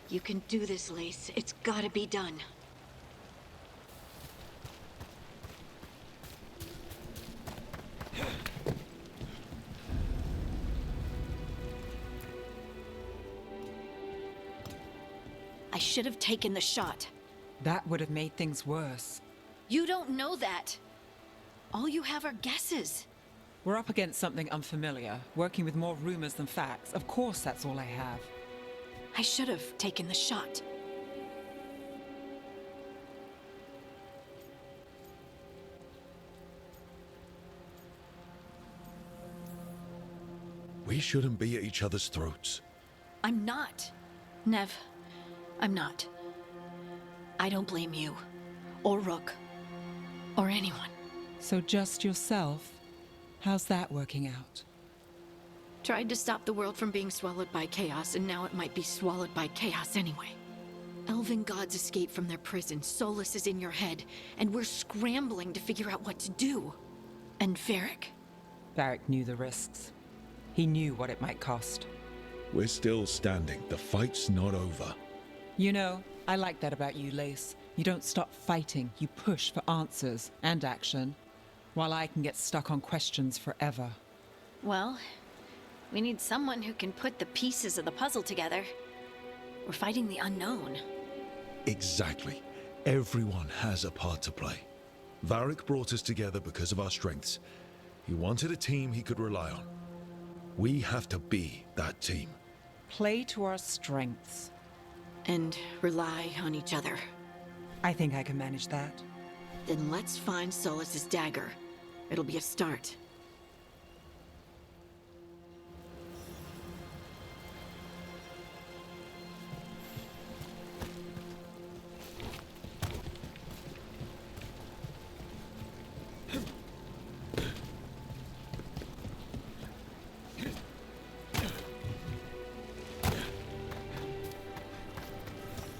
You can do this, Lace. It's gotta be done. I should have taken the shot. That would have made things worse. You don't know that. All you have are guesses. We're up against something unfamiliar, working with more rumors than facts. Of course that's all I have. I should have taken the shot. We shouldn't be at each other's throats. I'm not. Nev, I'm not. I don't blame you, or Rook, or anyone. So just yourself? How's that working out? Tried to stop the world from being swallowed by chaos, and now it might be swallowed by chaos anyway. Elven gods escape from their prison, Solus is in your head, and we're scrambling to figure out what to do. And Varric? Varric knew the risks. He knew what it might cost. We're still standing. The fight's not over. You know, I like that about you, Lace. You don't stop fighting, you push for answers and action, while I can get stuck on questions forever. Well, we need someone who can put the pieces of the puzzle together. We're fighting the unknown. Exactly. Everyone has a part to play. Varric brought us together because of our strengths. He wanted a team he could rely on. We have to be that team. Play to our strengths. And rely on each other. I think I can manage that. Then let's find Solus's dagger. It'll be a start.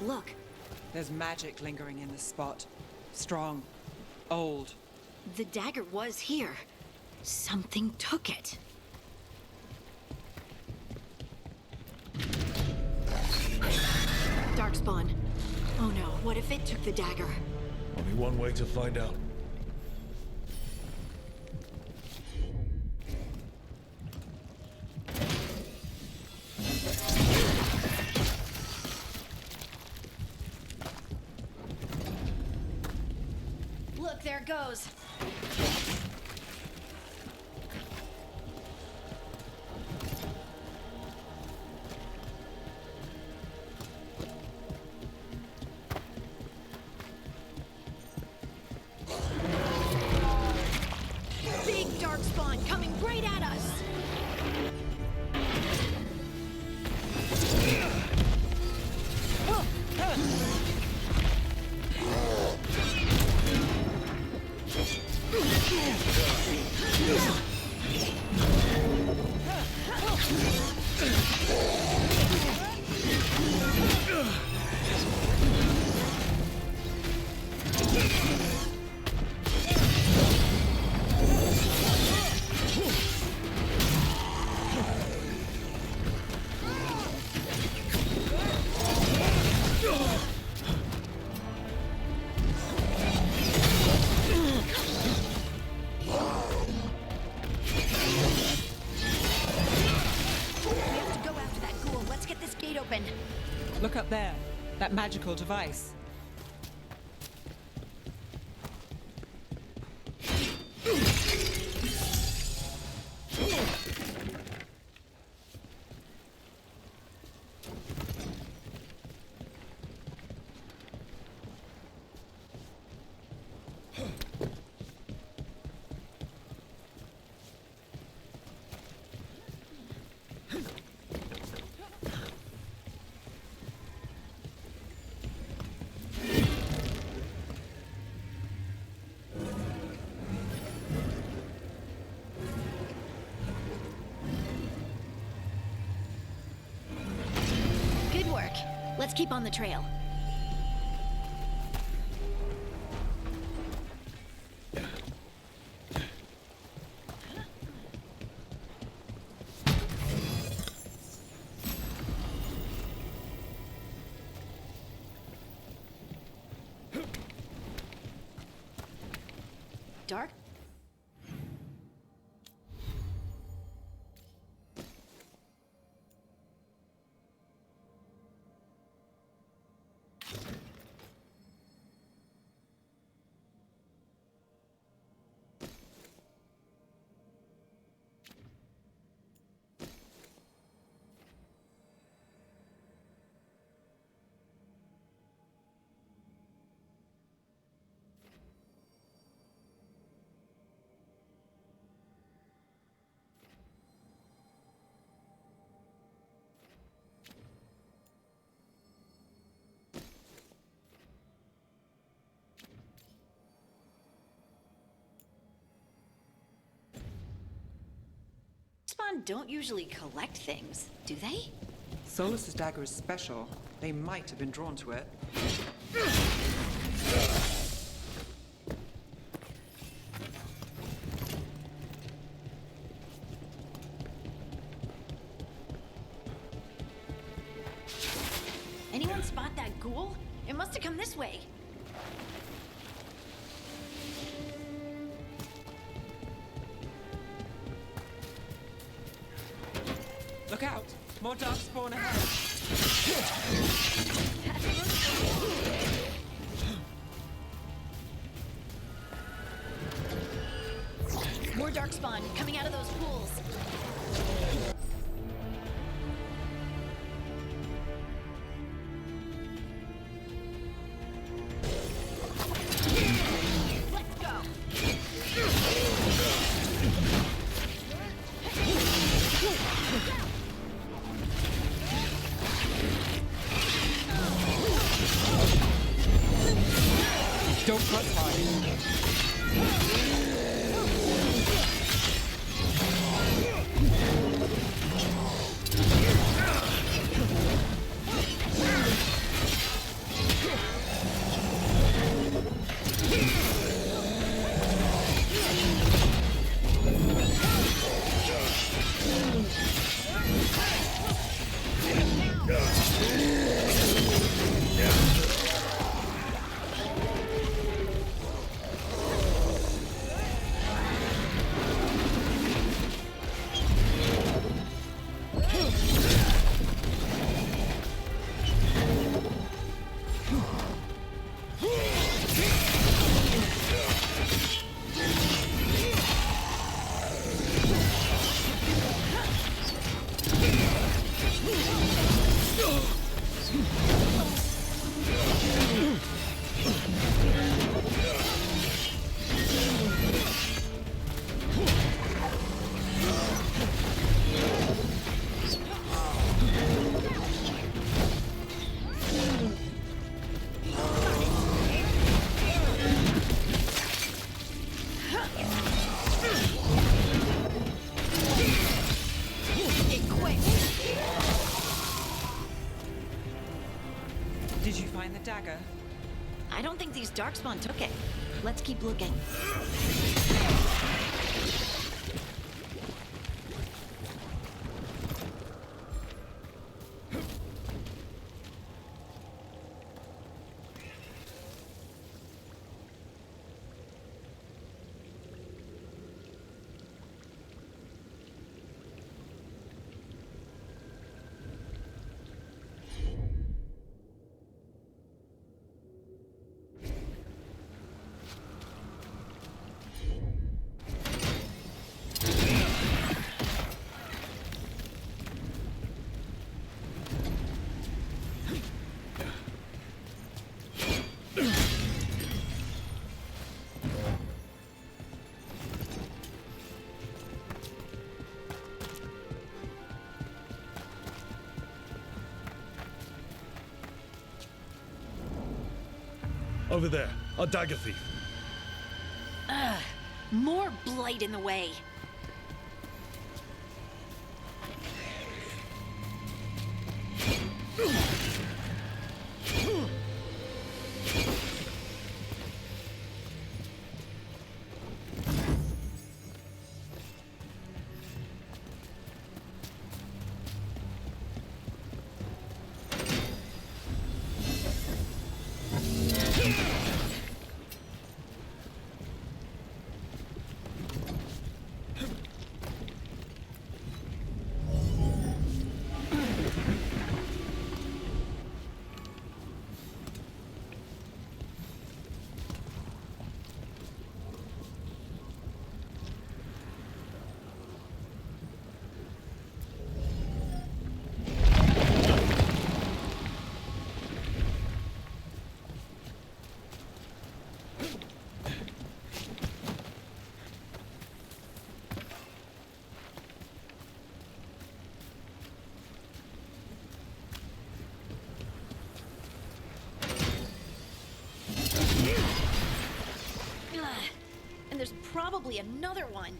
Look. There's magic lingering in this spot. Strong. Old. The dagger was here. Something took it. Darkspawn. Oh no, what if it took the dagger? Only one way to find out. Look, there it goes. Big Darkspawn coming right at us. Look up there. That magical device. Let's keep on the trail. Dark? Spawn don't usually collect things, do they? Solus's dagger is special. They might have been drawn to it. Anyone spot that ghoul? It must have come this way. Look out! More dark spawn ahead! More darkspawn coming out of those pools. Let's go. Don't press hard. Did you find the dagger? I don't think these darkspawn took it. Let's keep looking. Over there, our dagger thief. More blight in the way. probably another one.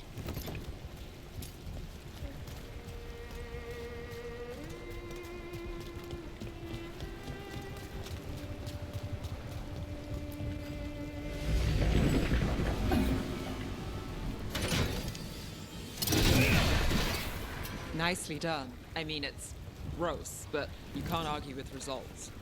Nicely done. I mean, it's gross, but you can't argue with results.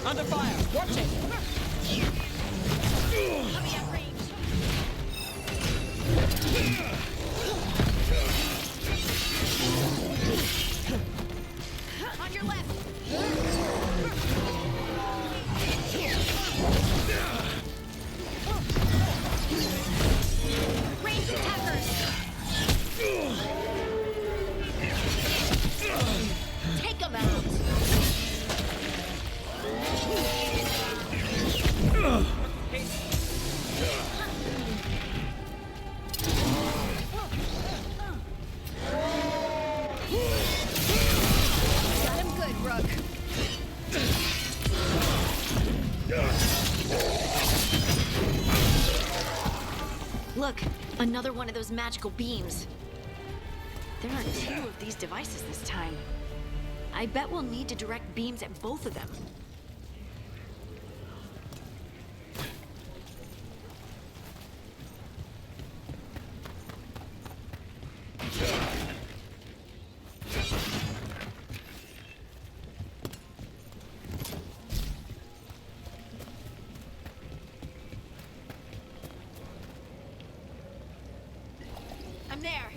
Under fire! Watch it! Coming at range. On your left. Range attackers. Take them out. Got him good, Rook. Look, another one of those magical beams. There are 2 of these devices this time. I bet we'll need to direct beams at both of them. I'm there.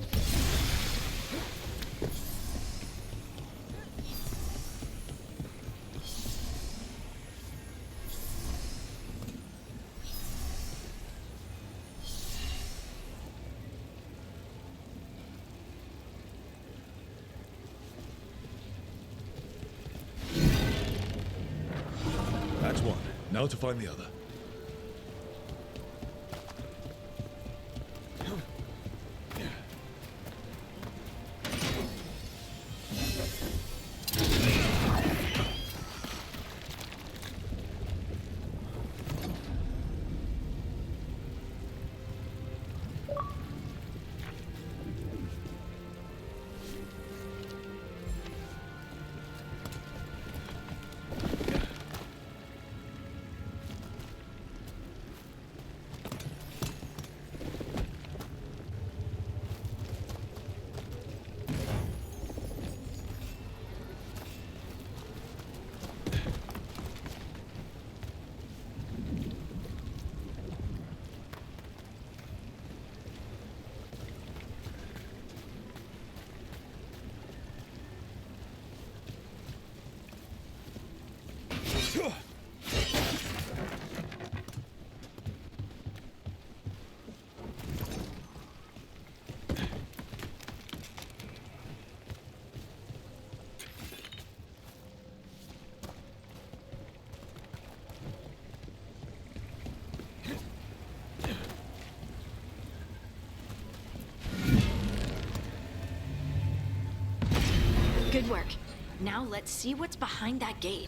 That's one. Now to find the other. Good work. Now let's see what's behind that gate.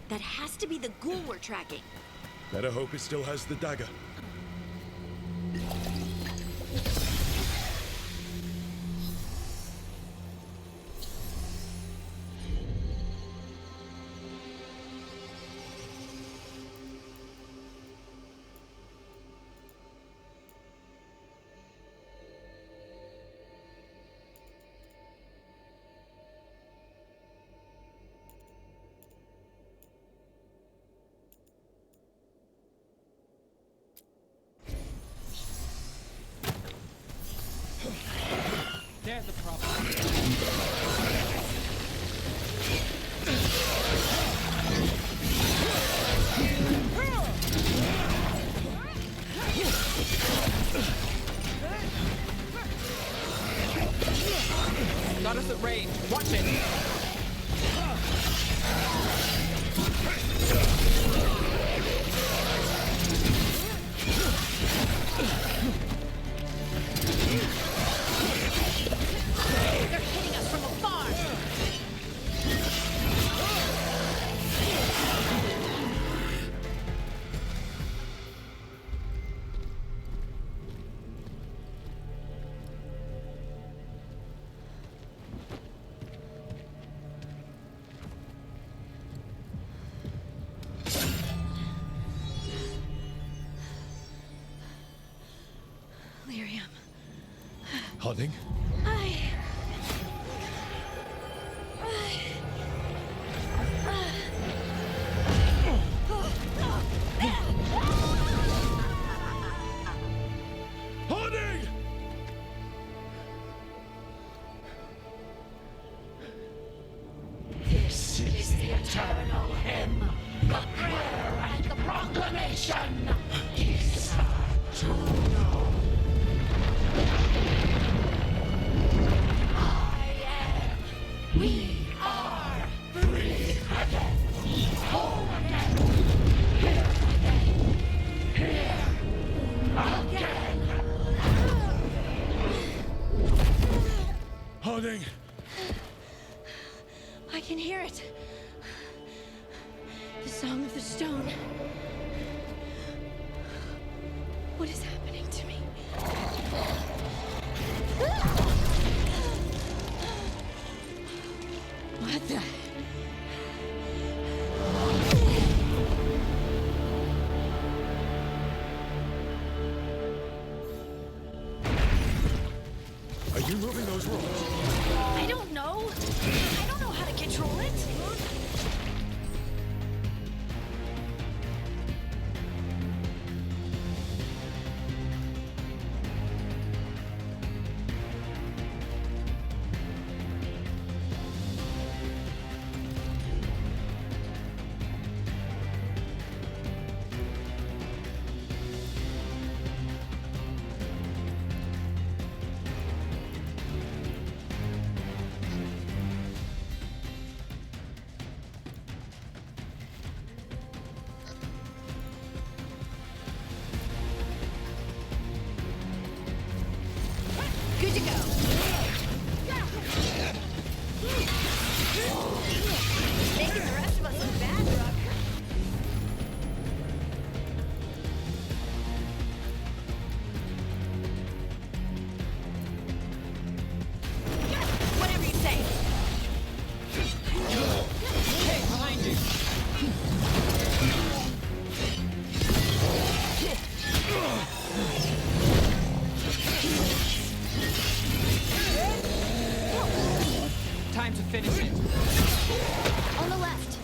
That has to be the ghoul we're tracking. Better hope it still has the dagger. There's a problem. Got us at range. Watch it. Hunting? Hunting! This is the eternal hymn, the prayer and the proclamation. Is to know. Again! Harding! I can hear it. The Song of the Stone. What is happening to me? What the? Are you moving those rocks? I don't know. I don't know how to control it. Good to go. Making the rest of us look bad, Rook. Whatever you say. Hey, behind you! Time to finish it. On the left.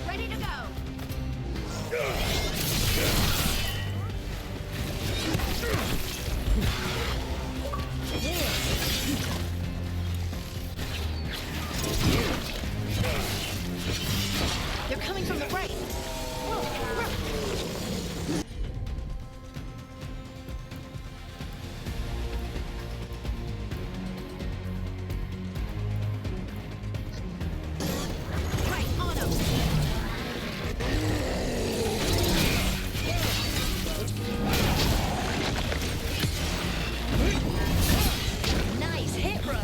Ready to go. They're coming from the right. Right, on 'em. Nice hit, Rook.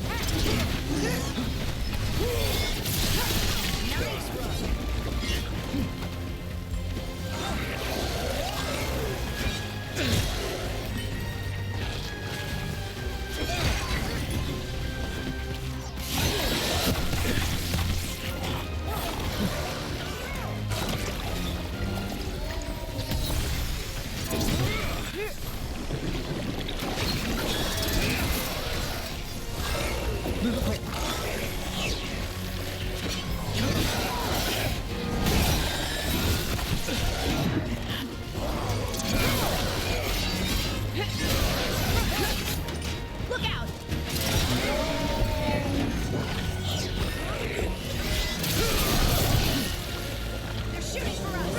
Had to hurt. Nice, Rook. Look out! They're shooting for us!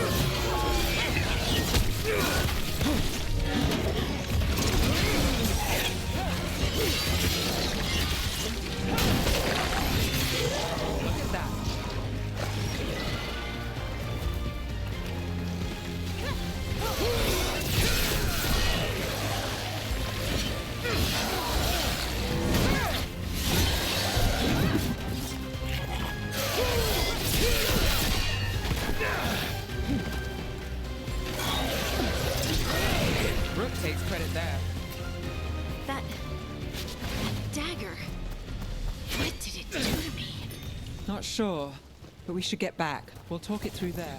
Look at that. Rook takes credit there. That dagger. What did it do to me? Not sure, but we should get back. We'll talk it through there.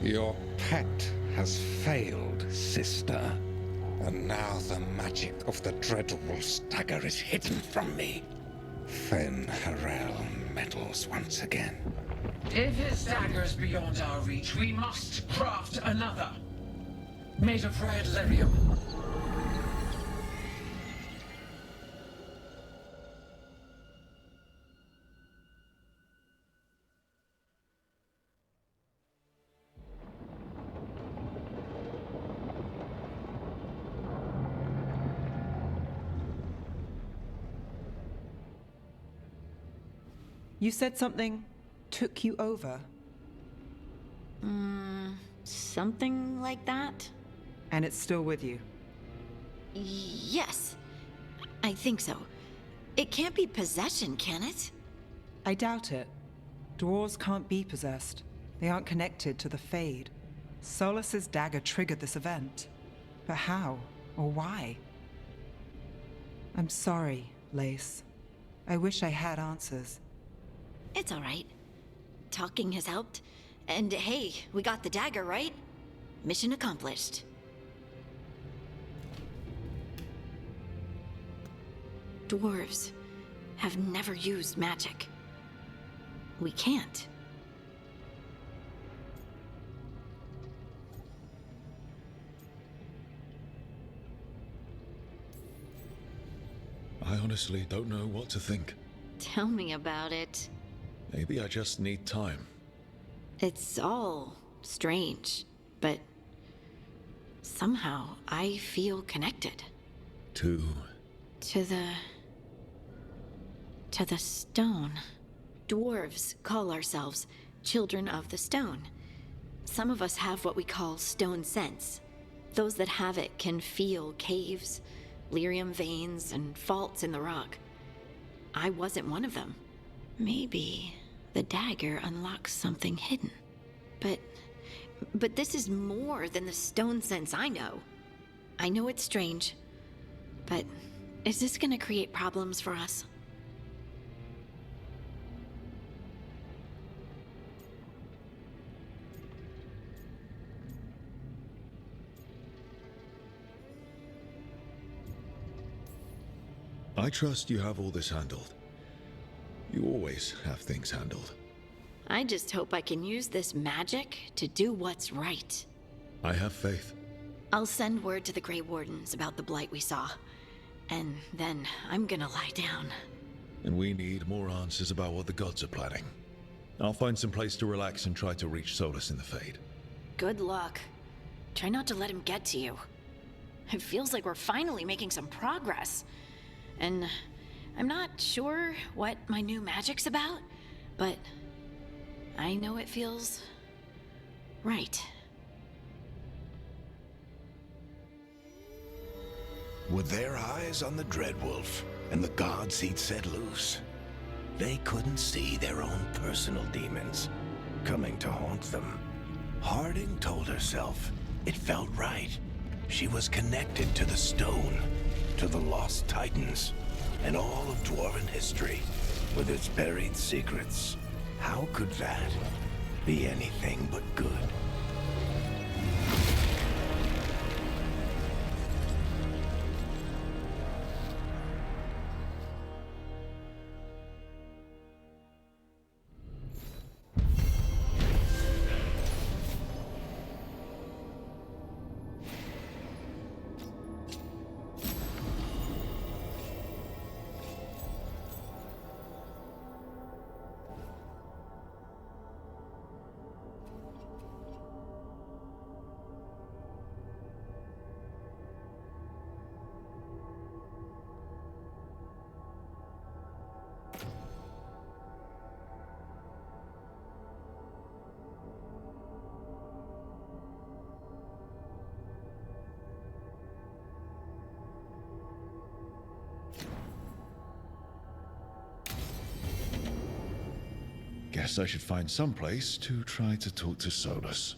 Your pet has failed, sister. And now the magic of the Dreadwolf's dagger is hidden from me. Fen Harel meddles once again. If his dagger's beyond our reach, we must craft another. Made of red lyrium. You said something took you over, Something like that? and it's still with you. Yes. I think so. It can't be possession, can it? I doubt it. Dwarves can't be possessed. They aren't connected to the Fade. Solus's dagger triggered this event. But how? Or why? I'm sorry, Lace. I wish I had answers. It's all right. Talking has helped. And hey, we got the dagger, right? Mission accomplished. Dwarves have never used magic. We can't. I honestly don't know what to think. Tell me about it. Maybe I just need time. It's all strange, but somehow I feel connected. To... To the stone. Dwarves call ourselves children of the stone. Some of us have what we call stone sense. Those that have it can feel caves, lyrium veins, and faults in the rock. I wasn't one of them. Maybe the dagger unlocks something hidden. But this is more than the stone sense I know. I know it's strange, but is this gonna create problems for us? I trust you have all this handled. You always have things handled. I just hope I can use this magic to do what's right. I have faith. I'll send word to the Grey Wardens about the blight we saw. And then I'm gonna lie down. And we need more answers about what the gods are planning. I'll find some place to relax and try to reach Solus in the Fade. Good luck. Try not to let him get to you. It feels like we're finally making some progress. And I'm not sure what my new magic's about, but I know it feels right. With their eyes on the Dreadwolf and the gods he'd set loose, they couldn't see their own personal demons coming to haunt them. Harding told herself it felt right. She was connected to the stone, to the lost titans, and all of Dwarven history, with its buried secrets. How could that be anything but good? Guess I should find some place to try to talk to Solus.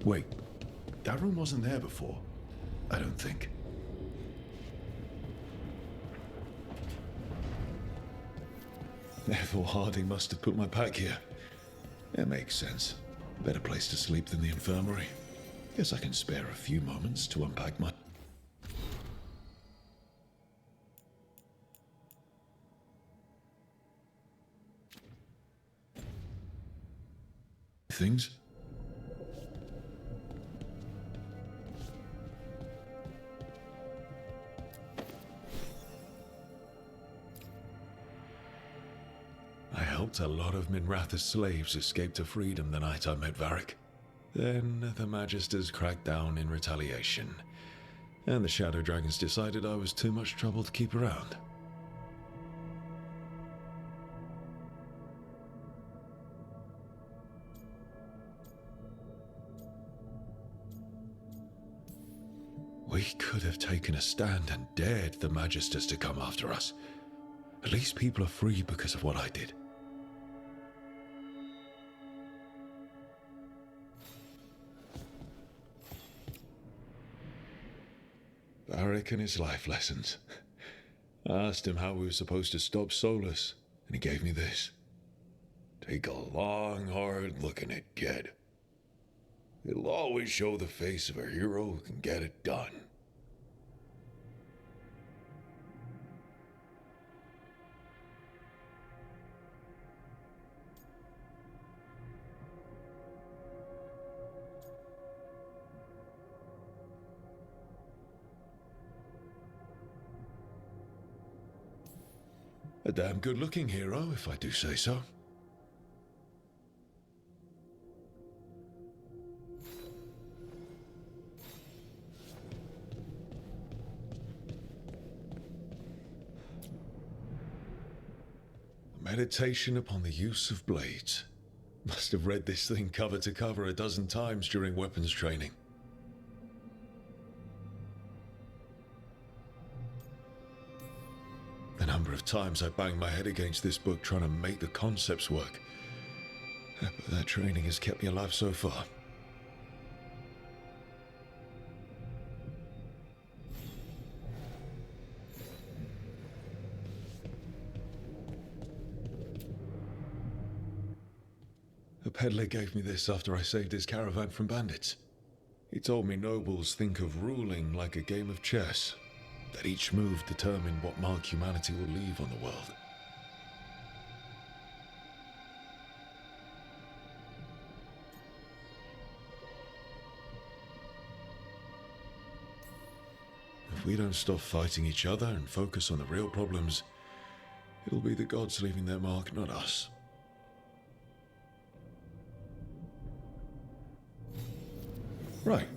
Wait, that room wasn't there before. I don't think. Therefore, Harding must have put my pack here. It makes sense. Better place to sleep than the infirmary. Guess I can spare a few moments to unpack my... things. I helped a lot of Minratha's slaves escape to freedom the night I met Varric. Then the Magisters cracked down in retaliation, and the Shadow Dragons decided I was too much trouble to keep around. We could have taken a stand and dared the Magisters to come after us. At least people are free because of what I did. Varric and his life lessons. I asked him how we were supposed to stop Solus, and he gave me this. Take a long, hard look at it, kid. It'll always show the face of a hero who can get it done. A damn good-looking hero, if I do say so. Meditation upon the use of blades. Must have read this thing cover to cover a dozen times during weapons training. The number of times I banged my head against this book trying to make the concepts work. But that training has kept me alive so far. A peddler gave me this after I saved his caravan from bandits. He told me nobles think of ruling like a game of chess, that each move determined what mark humanity will leave on the world. If we don't stop fighting each other and focus on the real problems, it'll be the gods leaving their mark, not us. Right.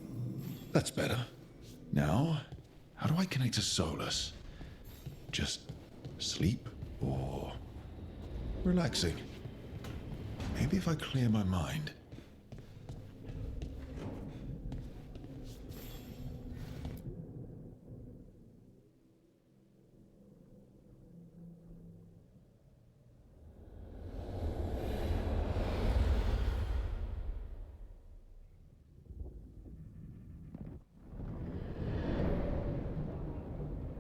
That's better. Now, how do I connect to Solus? Just sleep or relaxing? Maybe if I clear my mind.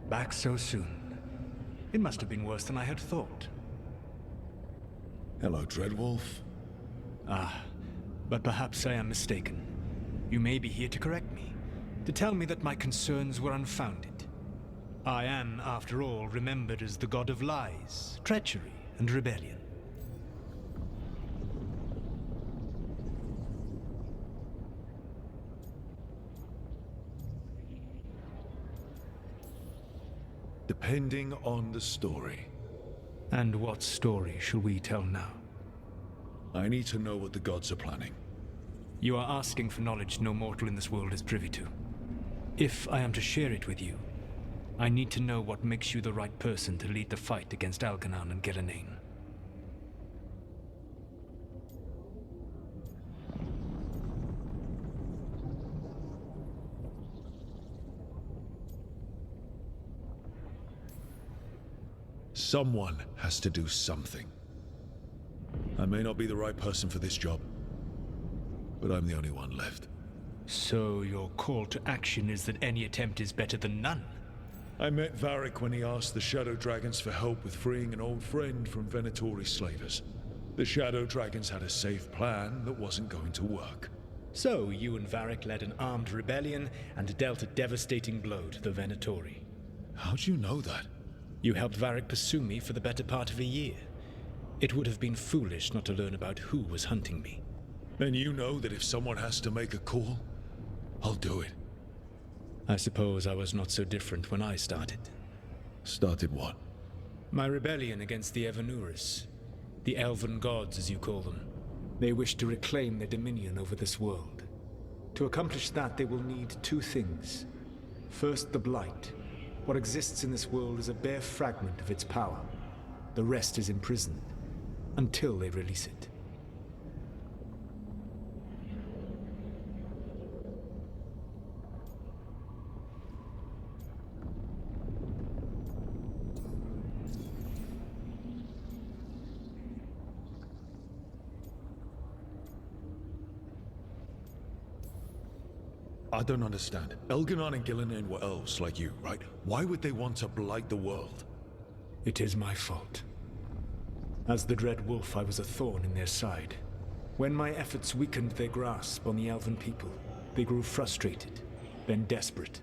Back so soon. It must have been worse than I had thought. Hello, Dreadwolf. Ah, but perhaps I am mistaken. You may be here to correct me, to tell me that my concerns were unfounded. I am, after all, remembered as the god of lies, treachery, and rebellion. Depending on the story. And what story shall we tell now? I need to know what the gods are planning. You are asking for knowledge no mortal in this world is privy to. If I am to share it with you, I need to know what makes you the right person to lead the fight against Algernon and Gerenane. Someone has to do something. I may not be the right person for this job, but I'm the only one left. So your call to action is that any attempt is better than none? I met Varric when he asked the Shadow Dragons for help with freeing an old friend from Venatori slavers. The Shadow Dragons had a safe plan that wasn't going to work. So you and Varric led an armed rebellion and dealt a devastating blow to the Venatori. How'd you know that? You helped Varric pursue me for the better part of a year. It would have been foolish not to learn about who was hunting me. Then you know that if someone has to make a call, I'll do it. I suppose I was not so different when I started. Started what? My rebellion against the Evanuris. The elven gods, as you call them. They wish to reclaim their dominion over this world. To accomplish that, they will need two things. First, the Blight. What exists in this world is a bare fragment of its power. The rest is imprisoned, until they release it. I don't understand. Elganon and Gillinan were elves like you, right? Why would they want to blight the world? It is my fault. As the Dread Wolf, I was a thorn in their side. When my efforts weakened their grasp on the elven people, they grew frustrated, then desperate.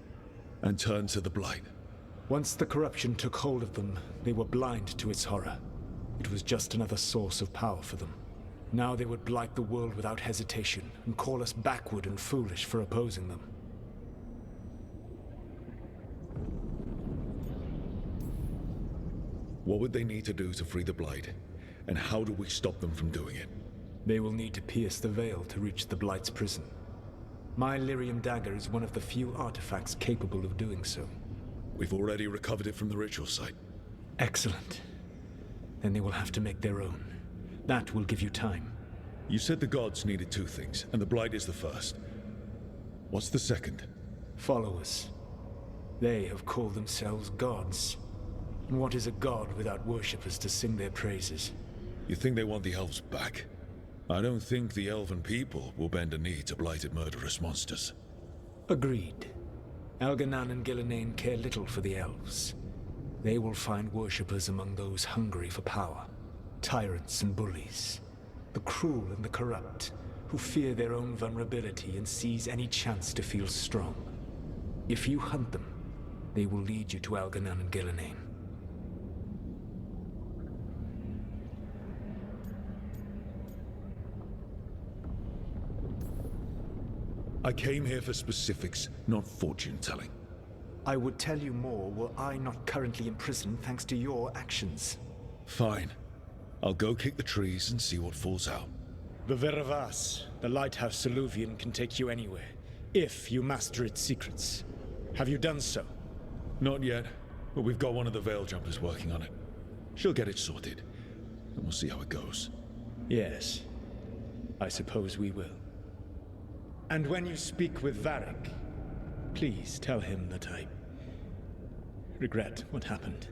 And turned to the blight. Once the corruption took hold of them, they were blind to its horror. It was just another source of power for them. Now they would blight the world without hesitation, and call us backward and foolish for opposing them. What would they need to do to free the Blight? And how do we stop them from doing it? They will need to pierce the veil to reach the Blight's prison. My Lyrium dagger is one of the few artifacts capable of doing so. We've already recovered it from the ritual site. Excellent. Then they will have to make their own. That will give you time. You said the gods needed two things, and the Blight is the first. What's the second? Followers. They have called themselves gods. And what is a god without worshippers to sing their praises? You think they want the elves back? I don't think the elven people will bend a knee to blighted murderous monsters. Agreed. Elganon and Gillinan care little for the elves. They will find worshippers among those hungry for power. Tyrants and bullies. The cruel and the corrupt, who fear their own vulnerability and seize any chance to feel strong. If you hunt them, they will lead you to Elganon and Gillinan. I came here for specifics, not fortune-telling. I would tell you more were I not currently imprisoned thanks to your actions. Fine. I'll go kick the trees and see what falls out. The Veravas, the lighthouse Soluvian, can take you anywhere, if you master its secrets. Have you done so? Not yet, but we've got one of the Veil Jumpers working on it. She'll get it sorted, and we'll see how it goes. Yes, I suppose we will. And when you speak with Varric, please tell him that I regret what happened.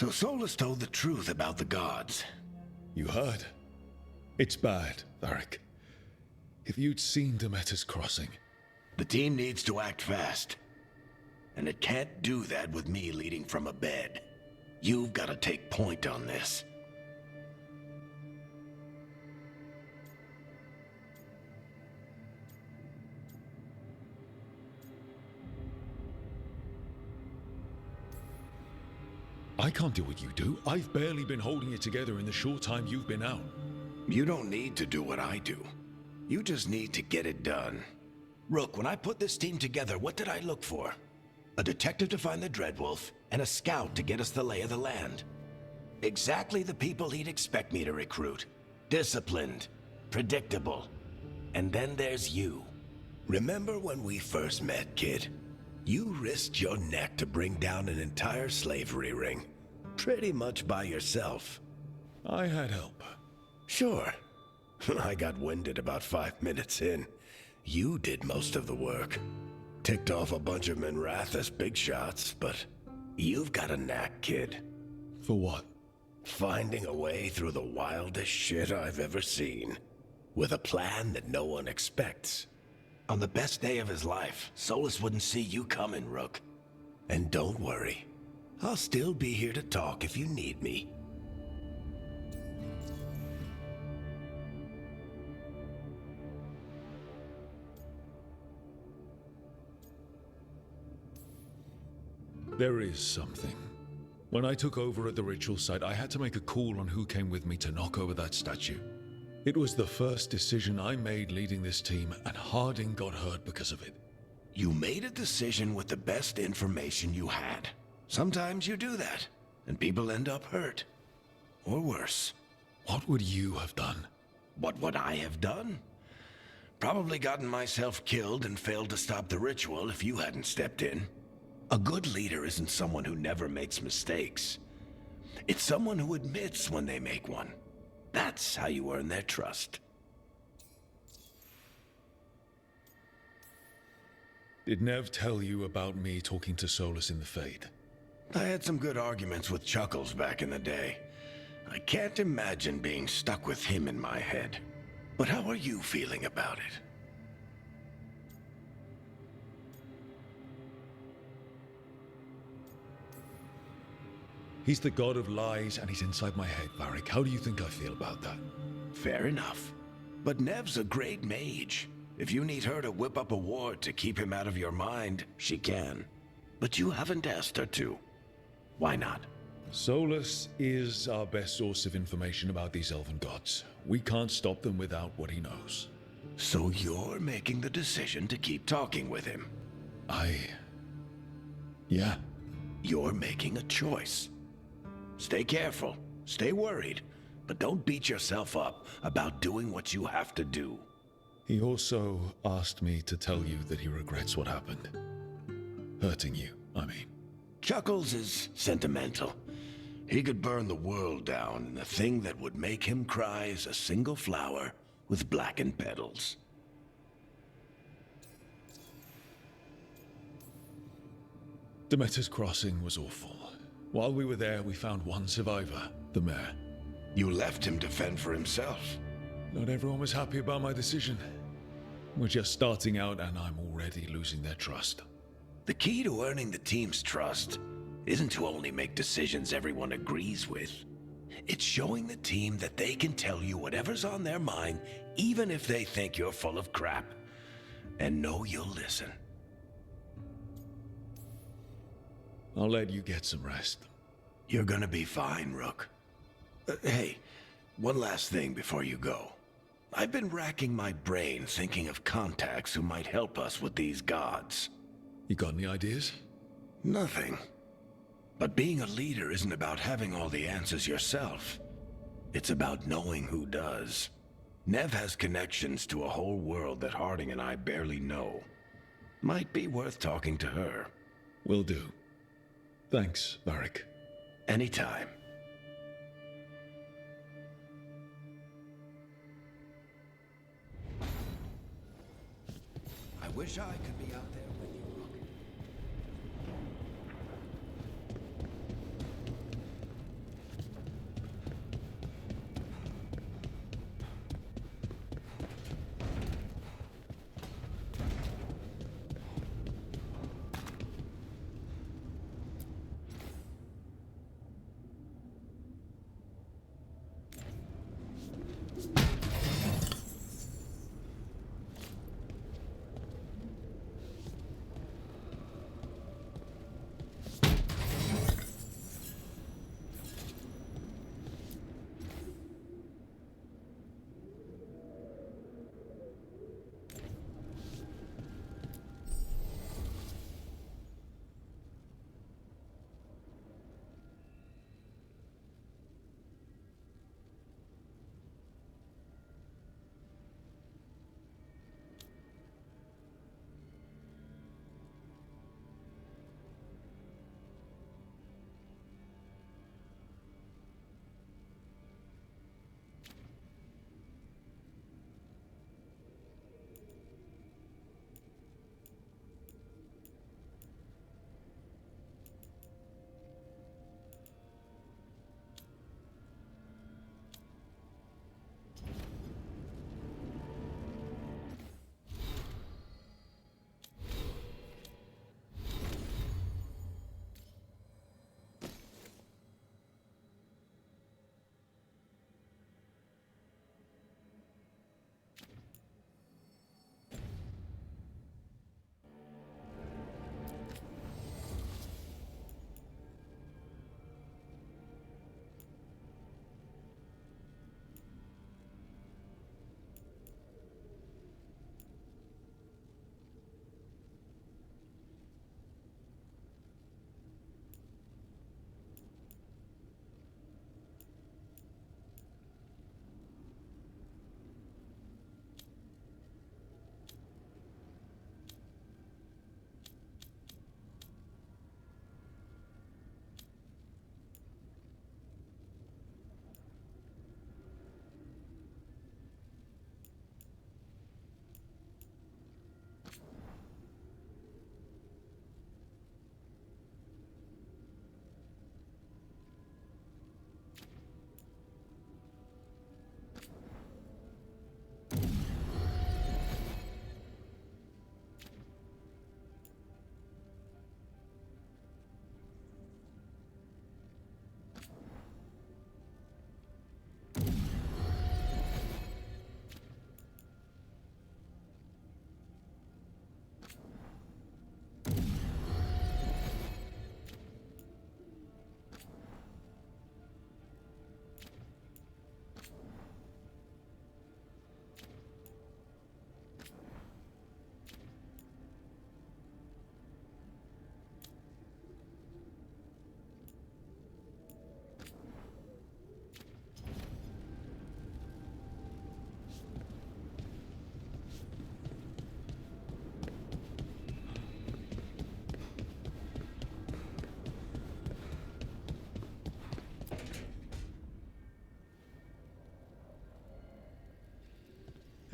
So Solus told the truth about the gods. You heard? It's bad, Varric. If you'd seen Demeter's crossing... The team needs to act fast. And it can't do that with me leading from a bed. You've got to take point on this. I can't do what you do. I've barely been holding it together in the short time you've been out. You don't need to do what I do. You just need to get it done. Rook, when I put this team together, what did I look for? A detective to find the Dreadwolf, and a scout to get us the lay of the land. Exactly the people he'd expect me to recruit. Disciplined, predictable. And then there's you. Remember when we first met, kid? You risked your neck to bring down an entire slavery ring. Pretty much by yourself. I had help. Sure. I got winded about 5 minutes in. You did most of the work. Ticked off a bunch of Minrathous big shots, but you've got a knack, kid. For what? Finding a way through the wildest shit I've ever seen. With a plan that no one expects. On the best day of his life, Solus wouldn't see you coming, Rook. And don't worry. I'll still be here to talk if you need me. There is something. When I took over at the ritual site, I had to make a call on who came with me to knock over that statue. It was the first decision I made leading this team, and Harding got hurt because of it. You made a decision with the best information you had. Sometimes you do that, and people end up hurt. Or worse. What would you have done? What would I have done? Probably gotten myself killed and failed to stop the ritual if you hadn't stepped in. A good leader isn't someone who never makes mistakes. It's someone who admits when they make one. That's how you earn their trust. Did Nev tell you about me talking to Solus in the Fade? I had some good arguments with Chuckles back in the day. I can't imagine being stuck with him in my head. But how are you feeling about it? He's the god of lies, and he's inside my head, Varric. How do you think I feel about that? Fair enough. But Nev's a great mage. If you need her to whip up a ward to keep him out of your mind, she can. But you haven't asked her to. Why not? Solus is our best source of information about these elven gods. We can't stop them without what he knows. So you're making the decision to keep talking with him? Yeah. You're making a choice. Stay careful, stay worried, but don't beat yourself up about doing what you have to do. He also asked me to tell you that he regrets what happened. Hurting you, I mean. Chuckles is sentimental. He could burn the world down, and the thing that would make him cry is a single flower with blackened petals. Demeter's crossing was awful. While we were there, we found one survivor, the mayor. You left him to fend for himself. Not everyone was happy about my decision. We're just starting out, and I'm already losing their trust. The key to earning the team's trust isn't to only make decisions everyone agrees with. It's showing the team that they can tell you whatever's on their mind, even if they think you're full of crap. And know you'll listen. I'll let you get some rest. You're gonna be fine, Rook. Hey, one last thing before you go. I've been racking my brain thinking of contacts who might help us with these gods. You got any ideas? Nothing. But being a leader isn't about having all the answers yourself. It's about knowing who does. Nev has connections to a whole world that Harding and I barely know. Might be worth talking to her. Will do. Thanks, Varric. Anytime. I wish I could be out there with you, Rook.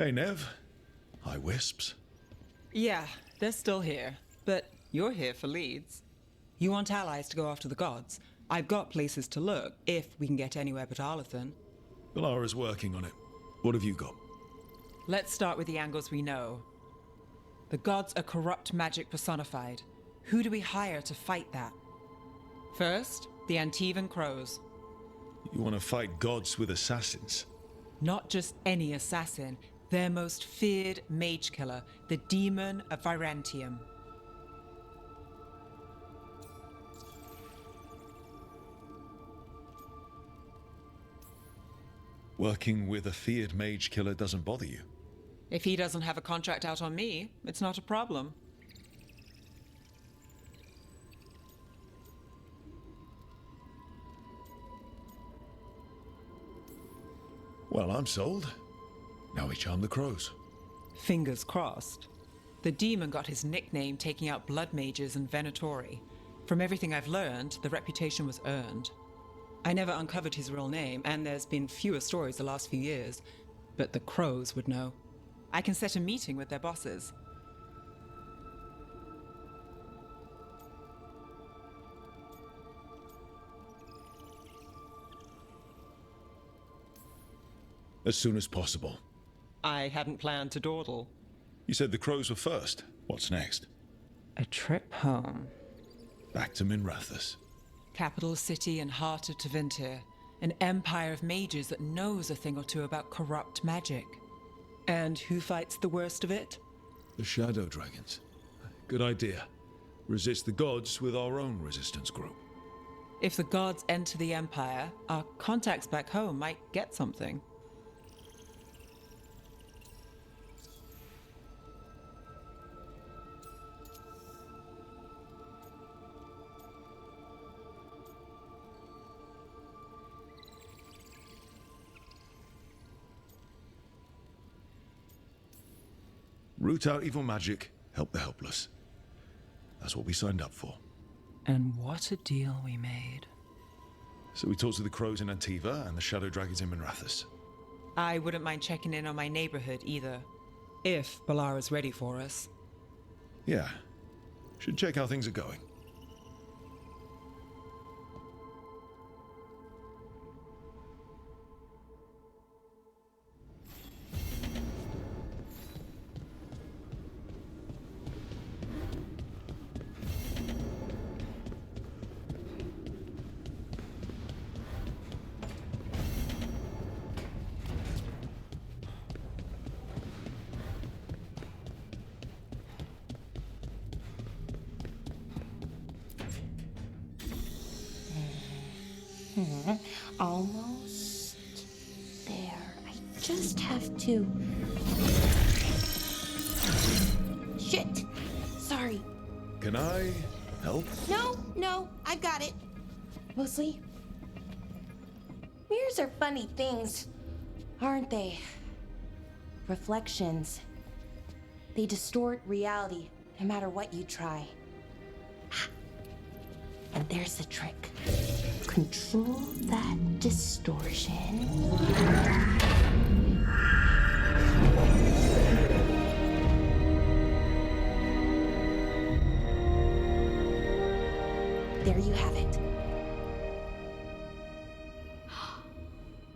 Hey, Nev. Hi, Wisps. Yeah, they're still here, but you're here for leads. You want allies to go after the gods? I've got places to look, if we can get anywhere but Arlathan. Valara's working on it. What have you got? Let's start with the angles we know. The gods are corrupt magic personified. Who do we hire to fight that? First, the Antivan Crows. You want to fight gods with assassins? Not just any assassin, their most feared mage killer, the Demon of Virantium. Working with a feared mage killer doesn't bother you? If he doesn't have a contract out on me, it's not a problem. Well, I'm sold. Now we charm the crows. Fingers crossed. The demon got his nickname taking out blood mages and Venatori. From everything I've learned, the reputation was earned. I never uncovered his real name, and there's been fewer stories the last few years, but the crows would know. I can set a meeting with their bosses. As soon as possible. I hadn't planned to dawdle. You said the crows were first. What's next? A trip home. Back to Minrathous. Capital city and heart of Tevinter. An empire of mages that knows a thing or two about corrupt magic. And who fights the worst of it? The Shadow Dragons. Good idea. Resist the gods with our own resistance group. If the gods enter the empire, our contacts back home might get something. Root out evil magic, help the helpless. That's what we signed up for. And what a deal we made. So we talked to the crows in Antiva and the Shadow Dragons in Minrathous. I wouldn't mind checking in on my neighborhood either. If Balara's ready for us. Yeah. Should check how things are going. Almost there. I just have to... Shit! Sorry. Can I help? No, I've got it. Mostly, mirrors are funny things, aren't they? Reflections. They distort reality, no matter what you try. And there's the trick. Control that distortion. There you have it.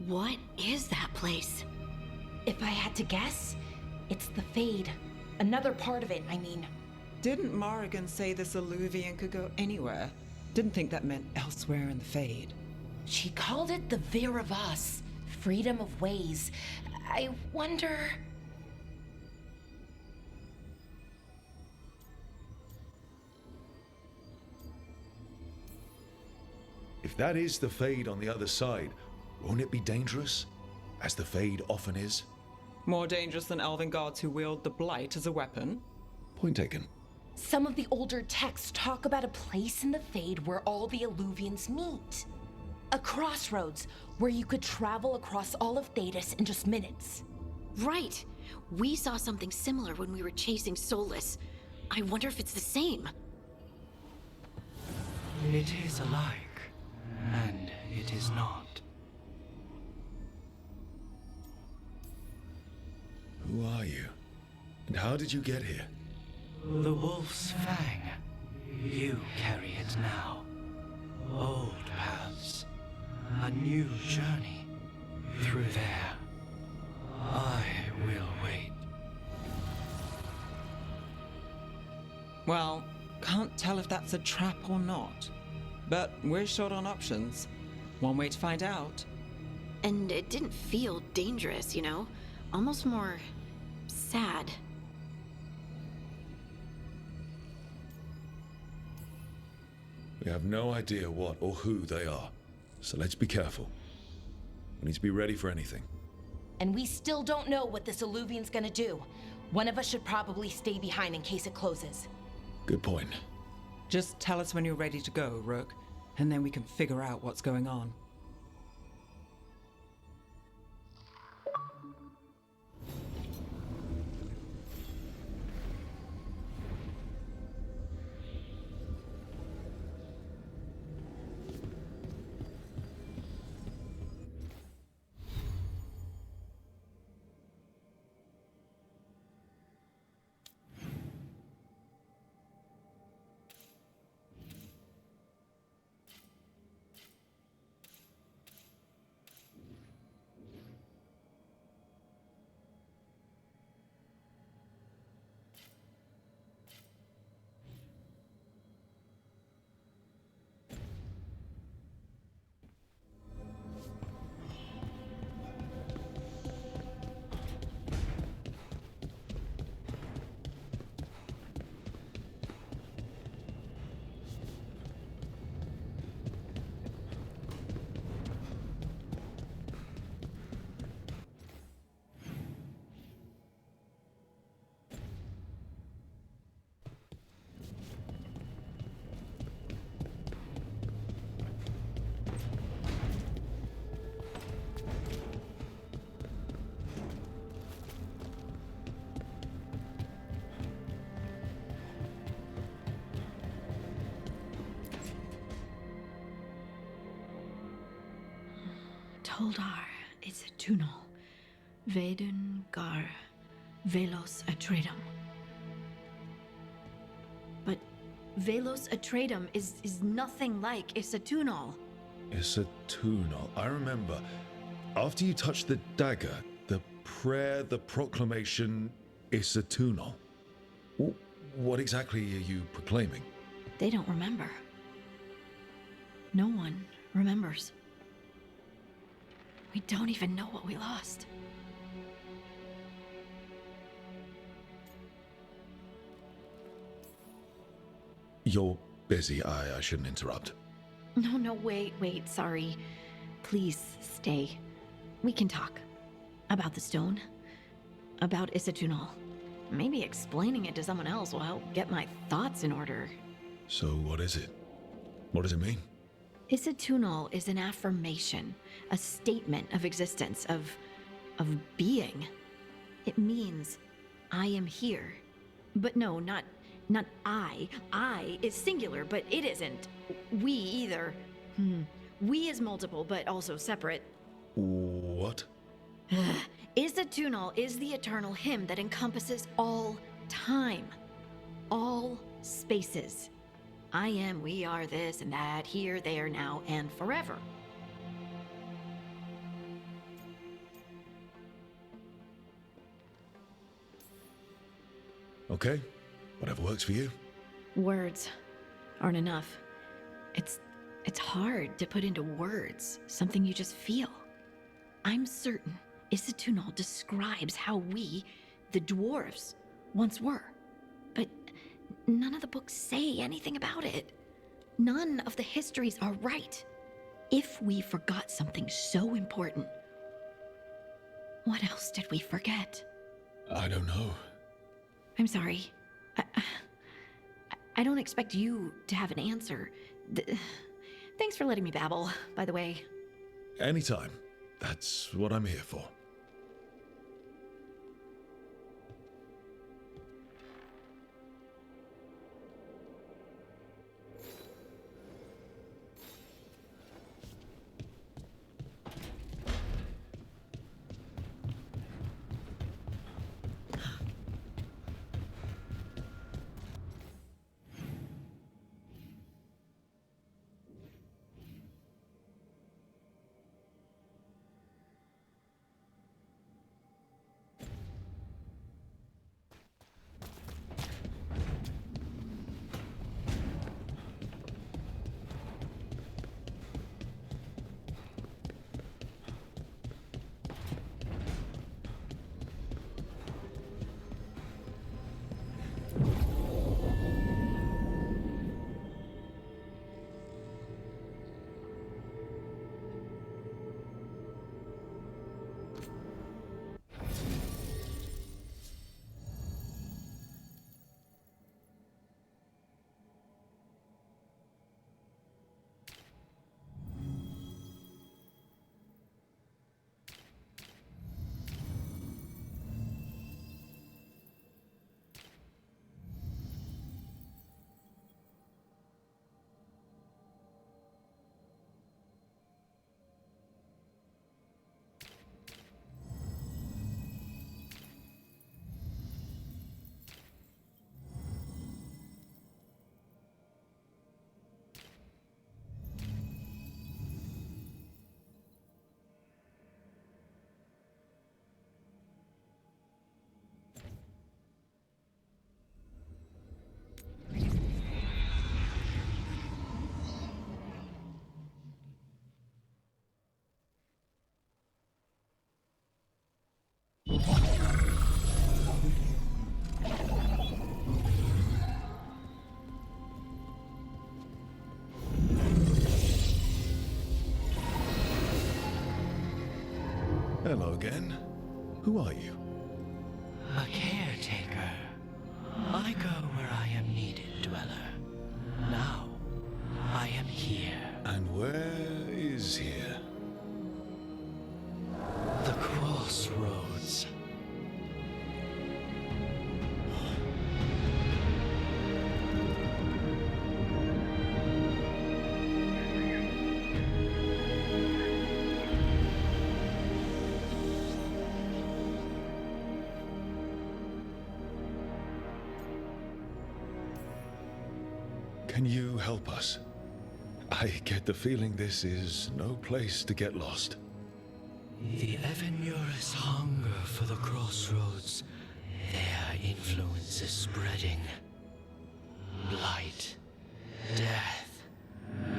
What is that place? If I had to guess, it's the Fade. Another part of it, I mean. Didn't Morrigan say this Alluvian could go anywhere? Didn't think that meant elsewhere in the Fade. She called it the Vir of Us, freedom of ways. I wonder... If that is the Fade on the other side, won't it be dangerous? As the Fade often is? More dangerous than elven gods who wield the Blight as a weapon? Point taken. Some of the older texts talk about a place in the Fade where all the Alluvians meet. A crossroads where you could travel across all of Thedas in just minutes. Right. We saw something similar when we were chasing Solus. I wonder if it's the same. It is alike, and it is not. Who are you? And how did you get here? The wolf's fang. You carry it now. Old paths. A new journey. Through there. I will wait. Well, can't tell if that's a trap or not. But we're short on options. One way to find out. And it didn't feel dangerous, you know? Almost more sad. We have no idea what or who they are, so let's be careful. We need to be ready for anything. And we still don't know what this alluvian's gonna do. One of us should probably stay behind in case it closes. Good point. Just tell us when you're ready to go, Rook, and then we can figure out what's going on. Toldar is a tunal. Vedun gar velos atredum. But velos atredum is nothing like Isatunal. Isatunal. I remember. After you touched the dagger, the prayer, the proclamation, Isatunal. What exactly are you proclaiming? They don't remember. No one remembers. We don't even know what we lost. You're busy. I shouldn't interrupt. No, wait, sorry. Please stay. We can talk. About the stone. About Isatunal. Maybe explaining it to someone else will help get my thoughts in order. So what is it? What does it mean? Isatunal is an affirmation, a statement of existence, of being. It means, I am here. But no, not I. I is singular, but it isn't. We either. We is multiple, but also separate. What? Isatunal is the eternal hymn that encompasses all time. All spaces. I am, we are, this and that, here, there, now, and forever. Okay. Whatever works for you. Words aren't enough. It's hard to put into words something you just feel. I'm certain Isatunal describes how we, the dwarves, once were. But none of the books say anything about it. None of the histories are right. If we forgot something so important, what else did we forget? I don't know. I'm sorry. I don't expect you to have an answer. Thanks for letting me babble, by the way. Anytime. That's what I'm here for. Hello again. Who are you? A caretaker. I go where I am needed, Dweller. Now, I am here. And where is here? The crossroads. Can you help us? I get the feeling this is no place to get lost. The Evenurus hunger for the crossroads. Their influence is spreading. Blight, death,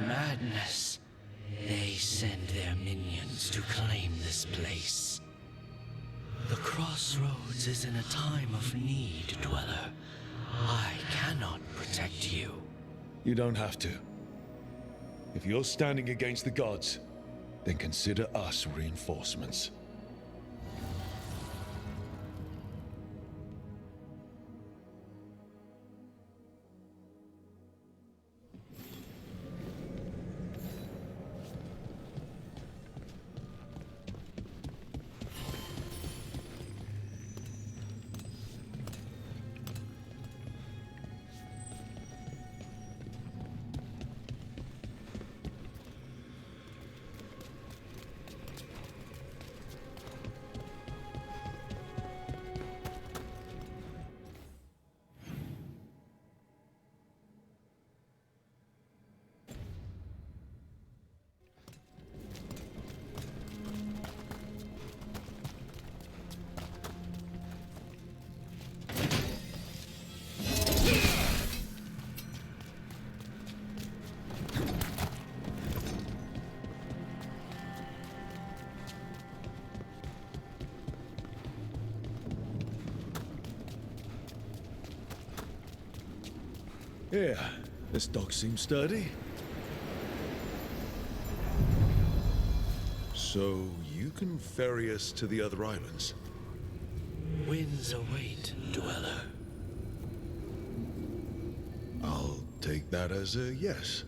madness. They send their minions to claim this place. The crossroads is in a time of need, Dweller. I cannot protect you. You don't have to. If you're standing against the gods, then consider us reinforcements. Yeah, this dock seems sturdy. So you can ferry us to the other islands? Winds await, Dweller. I'll take that as a yes.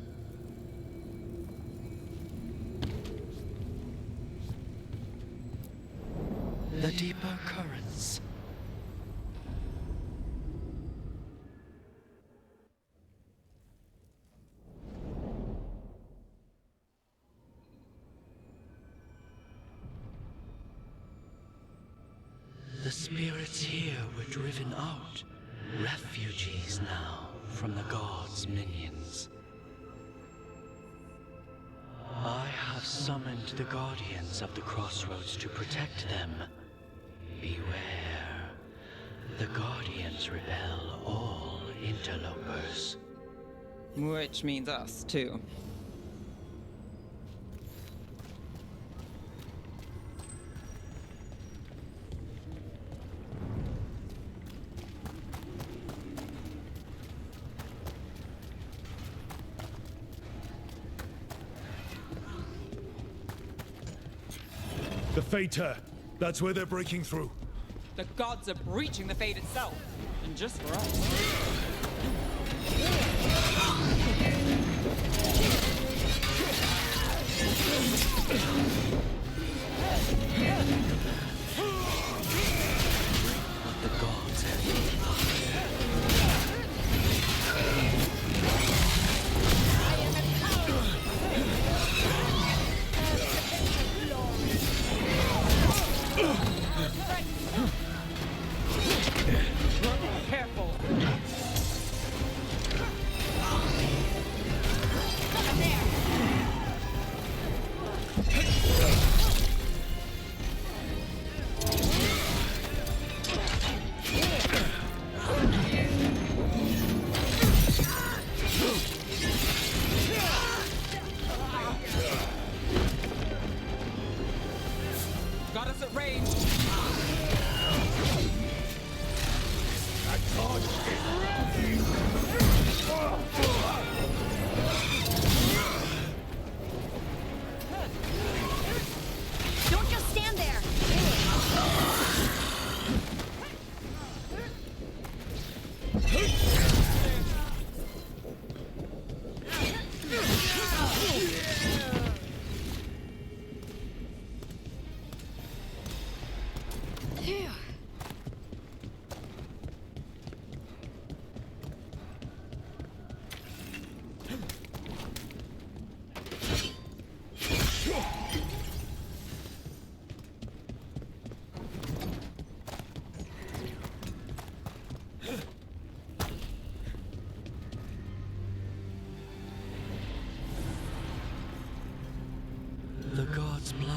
The deeper currents. The spirits here were driven out, refugees now from the gods' minions. I have summoned the guardians of the crossroads to protect them. Beware. The guardians repel all interlopers. Which means us, too. The Fater! That's where they're breaking through. The gods are breaching the fate itself. And just for us. What the gods have Careful.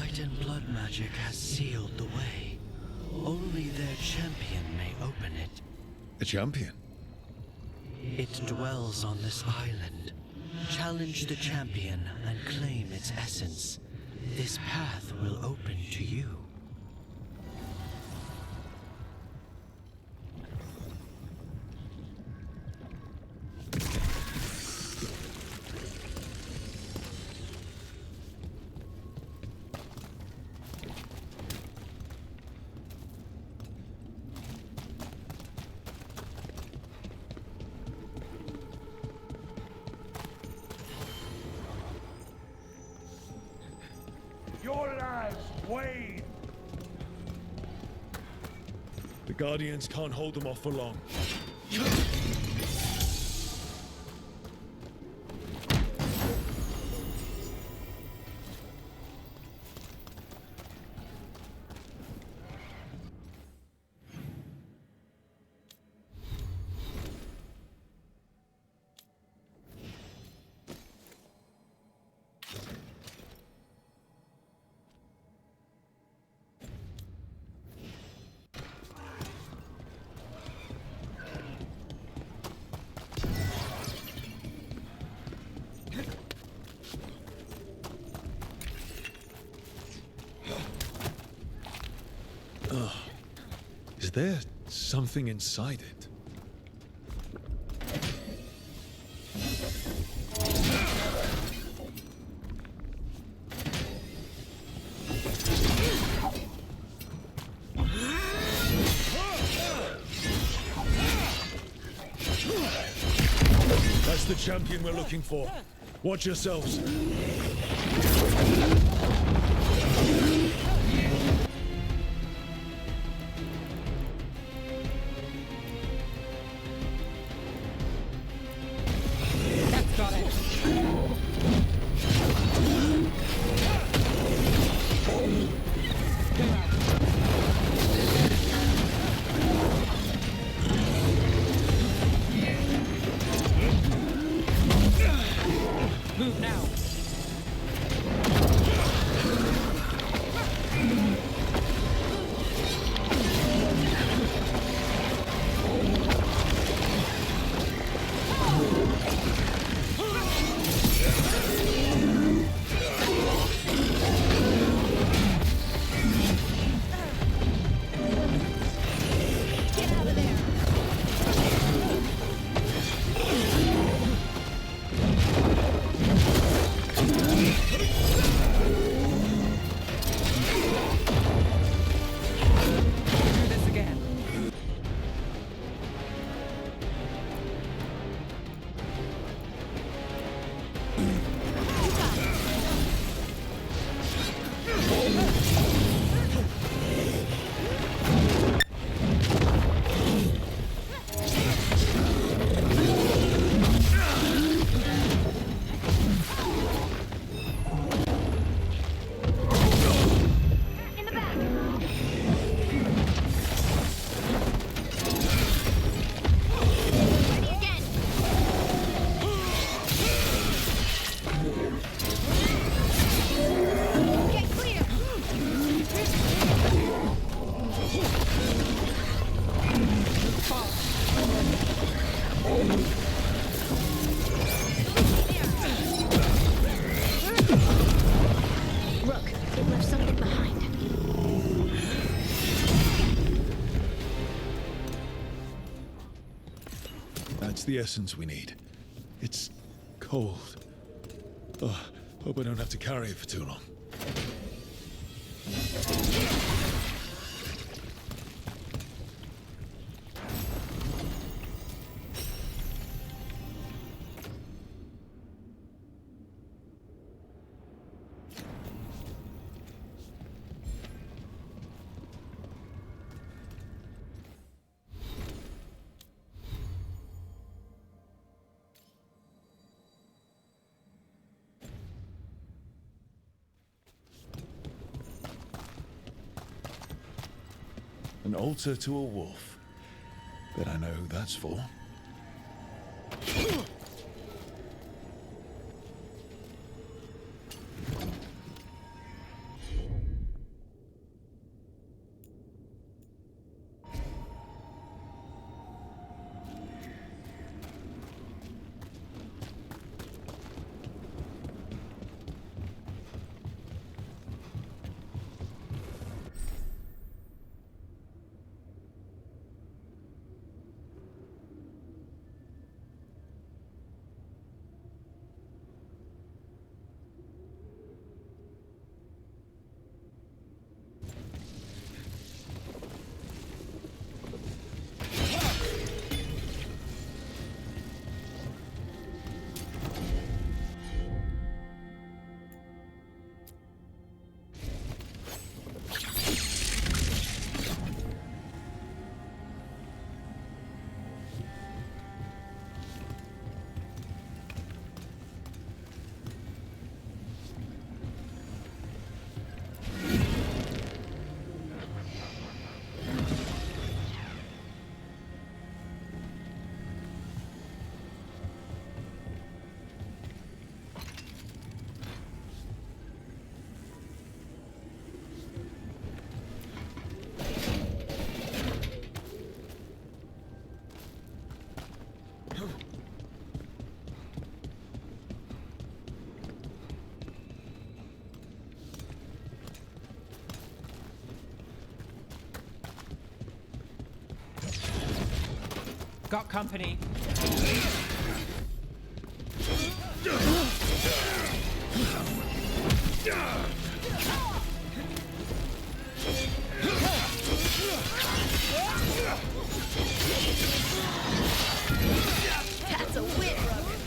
light and blood magic has sealed the way. Only their champion may open it. A champion? It dwells on this island. Challenge the champion and claim its essence. This path will open to you. Your lives, Wade! The Guardians can't hold them off for long. Is there something inside it? That's the champion we're looking for. Watch yourselves. That's got it. Move now. Look, it left something behind. That's the essence we need. It's cold. Oh, hope I don't have to carry it for too long. An altar to a wolf. Bet I know who that's for. Got company. That's a win, Rogan.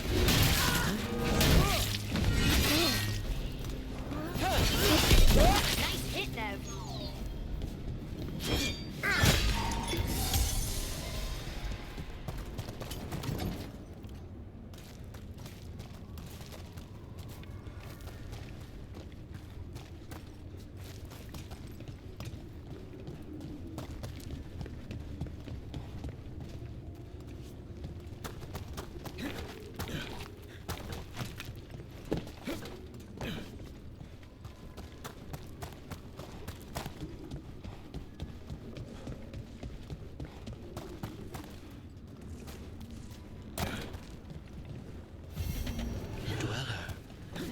Nice hit, Nev.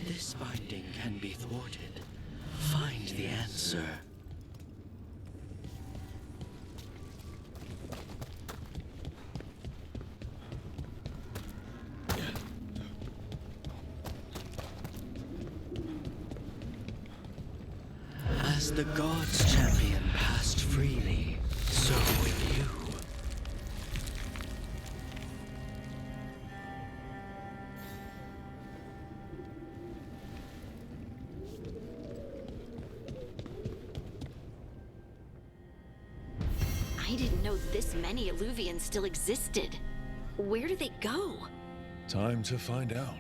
This binding can be thwarted. Find the answer. As the gods' champion passed freely, so will you. I didn't know this many Illuvians still existed. Where do they go? Time to find out.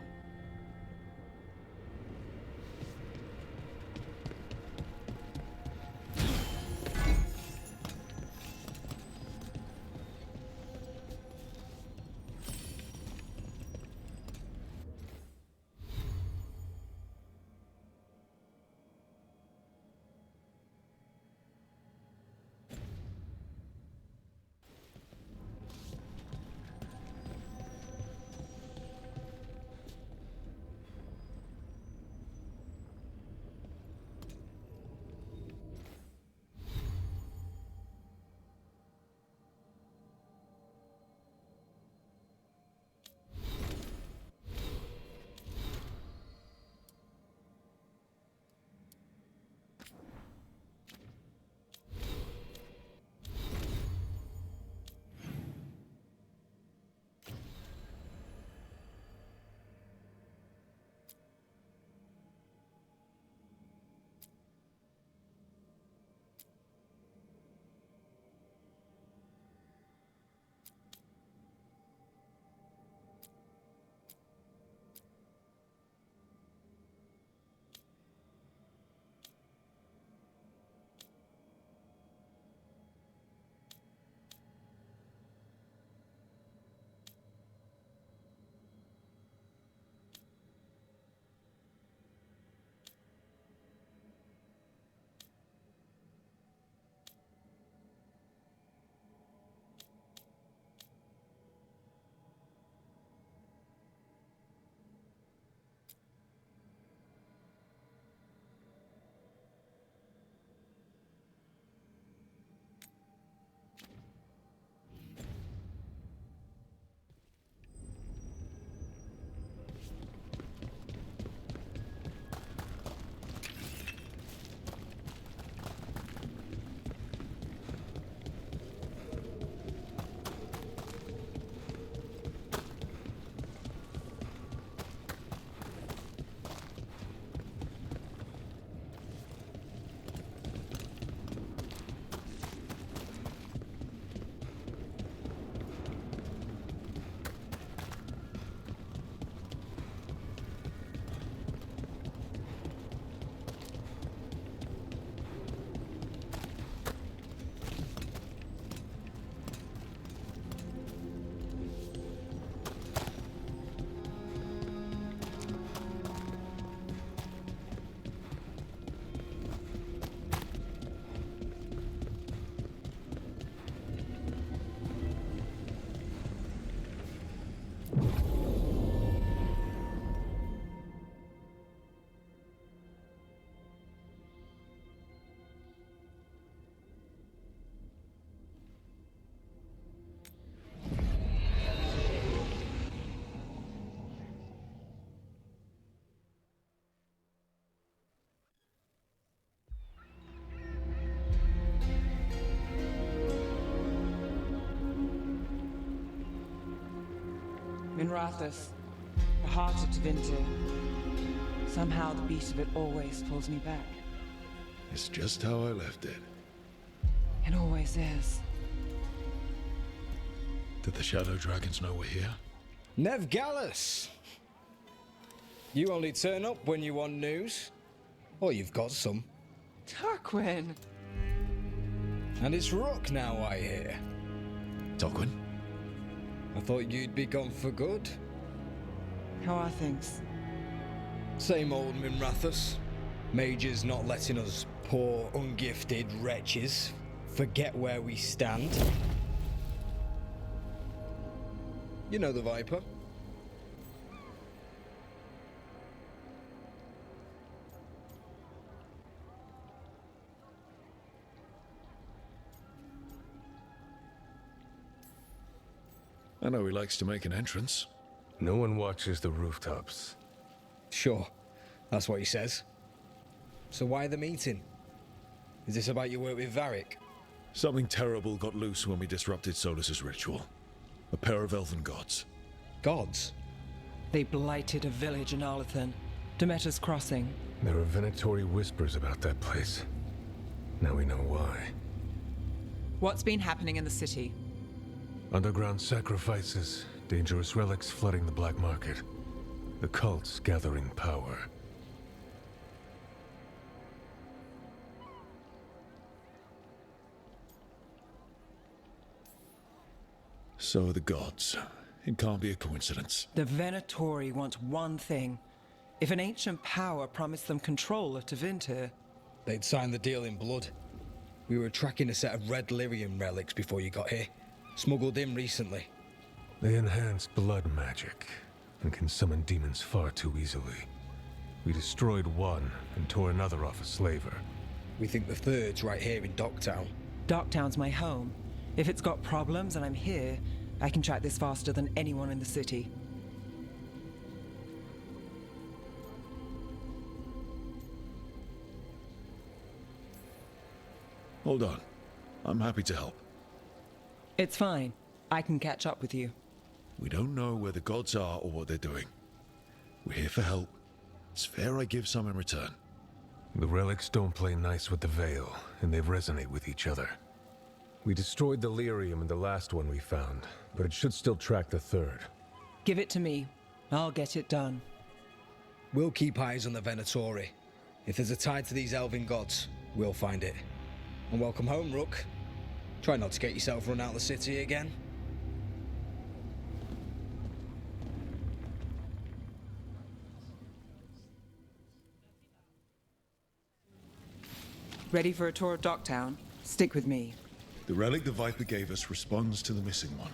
Minrathous, the heart of Tevinter. Somehow the beat of it always pulls me back. It's just how I left it. It always is. Did the Shadow Dragons know we're here? Nev Gallus! You only turn up when you want news. Or you've got some. Tarquin! And it's Rook now, I hear. Tarquin? I thought you'd be gone for good. How are things? Same old Minrathous. Mages not letting us poor, ungifted wretches forget where we stand. You know the Viper. I know he likes to make an entrance. No one watches the rooftops. Sure, that's what he says. So why the meeting? Is this about your work with Varric? Something terrible got loose when we disrupted Solus's ritual. A pair of elven gods. Gods? They blighted a village in Arlathan, Demeter's Crossing. There are Venatori whispers about that place. Now we know why. What's been happening in the city? Underground sacrifices, dangerous relics flooding the black market. The cults gathering power. So are the gods. It can't be a coincidence. The Venatori want one thing. If an ancient power promised them control of Tevinter, they'd sign the deal in blood. We were tracking a set of red lyrium relics before you got here. Smuggled in recently. They enhance blood magic and can summon demons far too easily. We destroyed one and tore another off a slaver. We think the third's right here in Docktown. Docktown's my home. If it's got problems and I'm here, I can track this faster than anyone in the city. Hold on. I'm happy to help. It's fine. I can catch up with you. We don't know where the gods are or what they're doing. We're here for help. It's fair I give some in return. The relics don't play nice with the Veil, and they resonate with each other. We destroyed the lyrium in the last one we found, but it should still track the third. Give it to me. I'll get it done. We'll keep eyes on the Venatori. If there's a tie to these elven gods, we'll find it. And welcome home, Rook. Try not to get yourself run out of the city again. Ready for a tour of Docktown? Stick with me. The relic the Viper gave us responds to the missing one.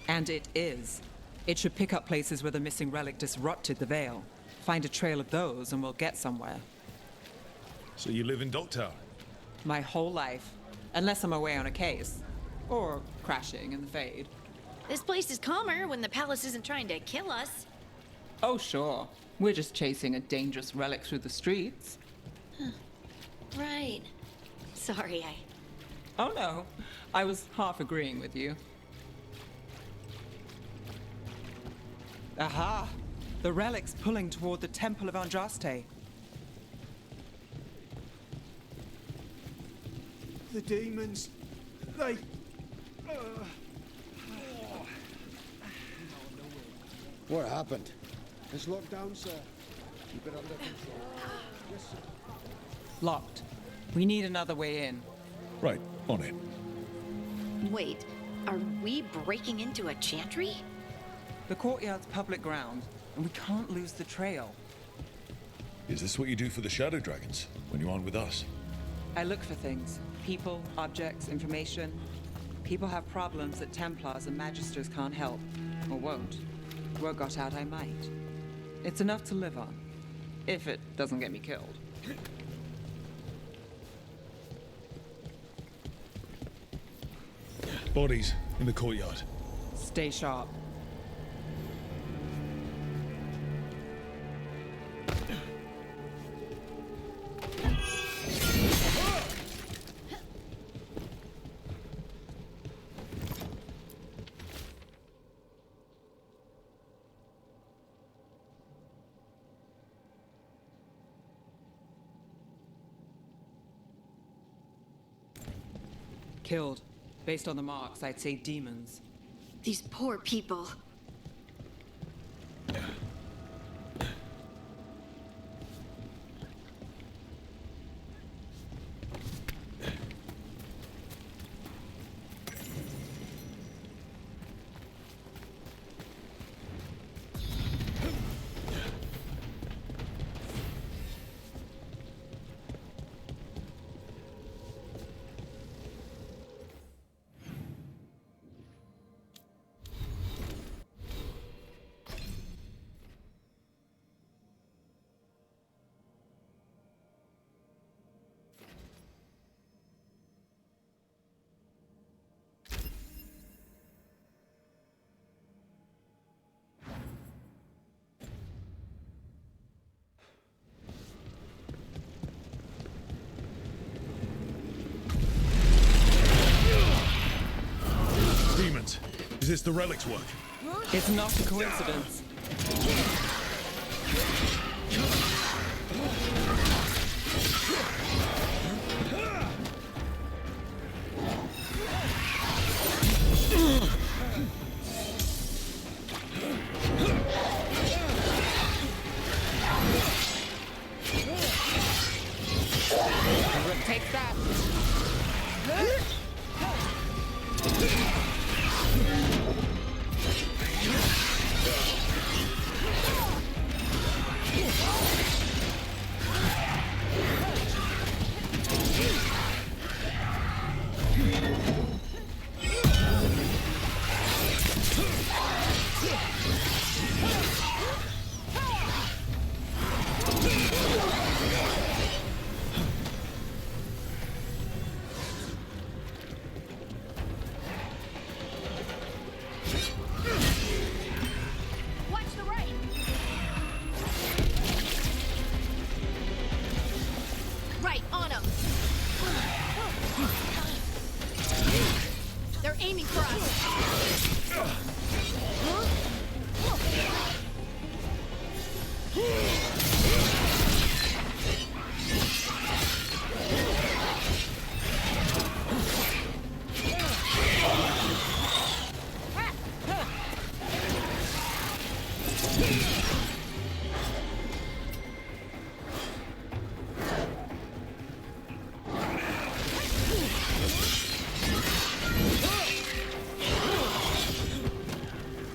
And it is. It should pick up places where the missing relic disrupted the Veil. Find a trail of those and we'll get somewhere. So you live in Docktown? My whole life. Unless I'm away on a case. Or crashing in the Fade. This place is calmer when the palace isn't trying to kill us. Oh, sure. We're just chasing a dangerous relic through the streets. Right. Sorry, Oh no, I was half agreeing with you. Aha! The relic's pulling toward the Temple of Andraste. The demons, they... What happened? It's locked down, sir. Keep it under control. Yes, sir. Locked. We need another way in. Right, on it. Wait, are we breaking into a chantry? The courtyard's public ground, and we can't lose the trail. Is this what you do for the Shadow Dragons, when you aren't with us? I look for things. People, objects, information. People have problems that Templars and Magisters can't help, or won't. Word got out I might. It's enough to live on, if it doesn't get me killed. Bodies in the courtyard. Stay sharp. killed. Based on the marks, I'd say demons. These poor people. Demons, is this the relic's work? It's not a coincidence. Take that. Right, on them! They're aiming for us!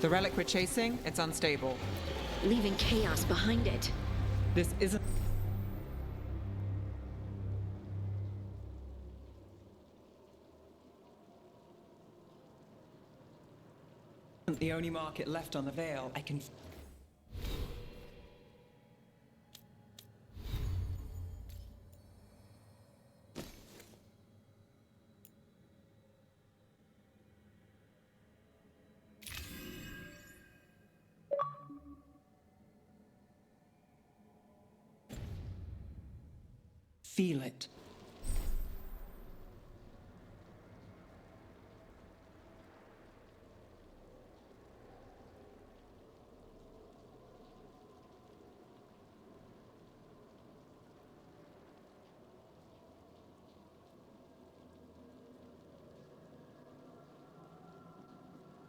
The relic we're chasing, it's unstable. Leaving chaos behind it. This isn't the only market left on the Veil. I can feel it.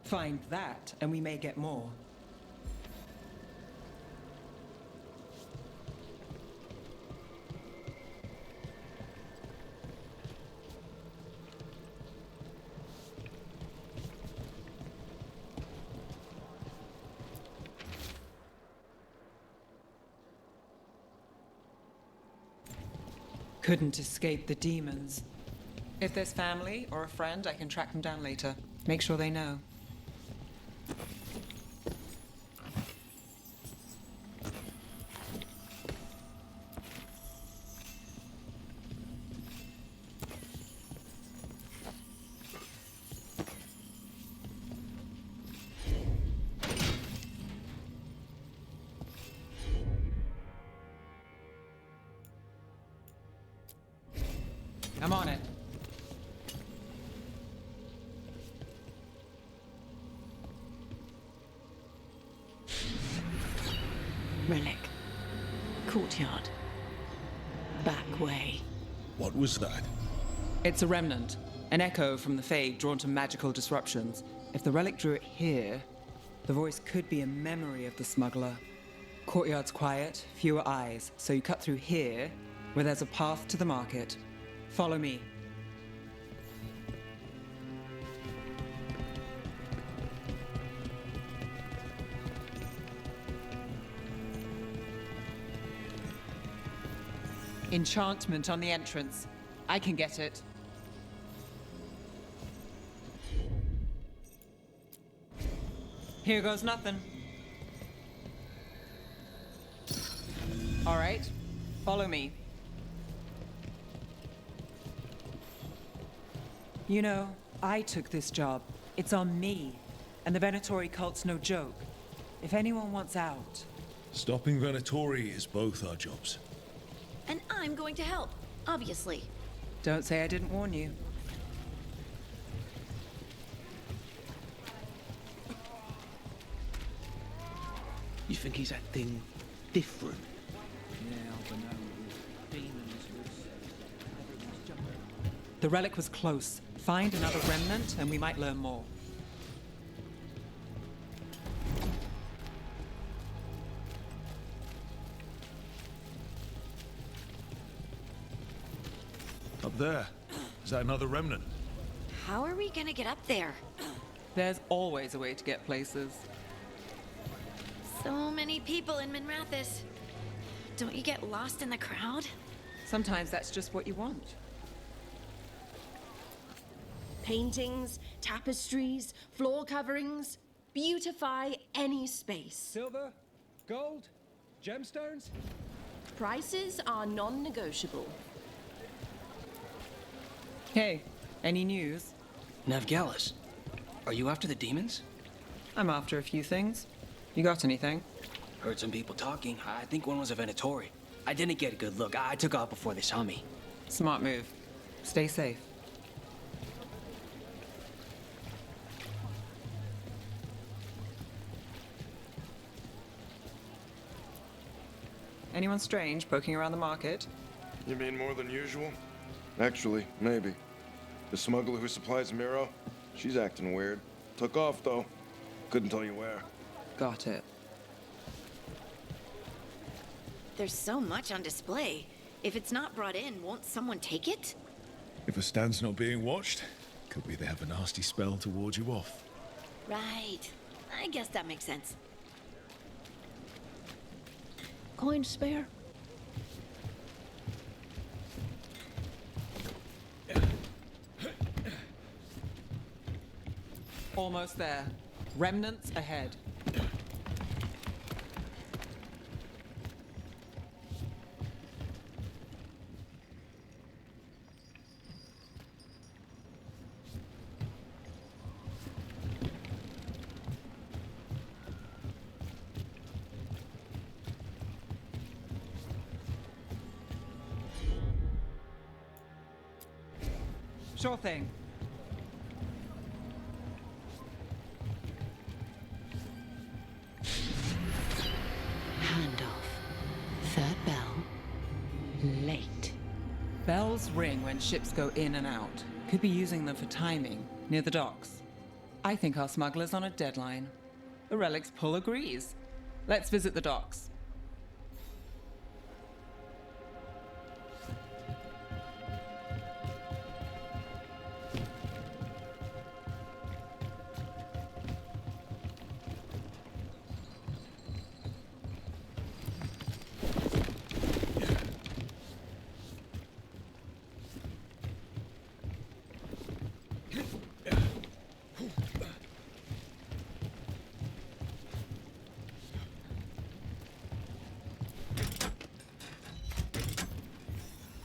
Find that, and we may get more. Couldn't escape the demons. If there's family or a friend, I can track them down later. Make sure they know. I'm on it. Relic. Courtyard. Back way. What was that? It's a remnant. An echo from the Fade drawn to magical disruptions. If the relic drew it here, the voice could be a memory of the smuggler. Courtyard's quiet, fewer eyes, so you cut through here, where there's a path to the market. Follow me. Enchantment on the entrance. I can get it. Here goes nothing. All right, follow me. You know, I took this job. It's on me. And the Venatori cult's no joke. If anyone wants out... Stopping Venatori is both our jobs. And I'm going to help, obviously. Don't say I didn't warn you. You think he's acting different? The relic was close. Find another remnant and we might learn more. Up there. Is that another remnant? How are we gonna get up there? There's always a way to get places. So many people in Minrathis. Don't you get lost in the crowd? Sometimes that's just what you want. Paintings, tapestries, floor coverings. Beautify any space. Silver? Gold? Gemstones? Prices are non-negotiable. Hey, any news? Navgalis, are you after the demons? I'm after a few things. You got anything? Heard some people talking. I think one was a Venatori. I didn't get a good look. I took off before they saw me. Smart move. Stay safe. Anyone strange poking around the market? You mean more than usual? Actually, maybe. The smuggler who supplies Miro, she's acting weird. Took off, though. Couldn't tell you where. Got it. There's so much on display. If it's not brought in, won't someone take it? If a stand's not being watched, could be they have a nasty spell to ward you off. Right. I guess that makes sense. Coin spare? Almost there. Remnants ahead. Sure thing. Handoff. Third bell. Late. Bells ring when ships go in and out. Could be using them for timing, near the docks. I think our smuggler's on a deadline. The relic's pull agrees. Let's visit the docks.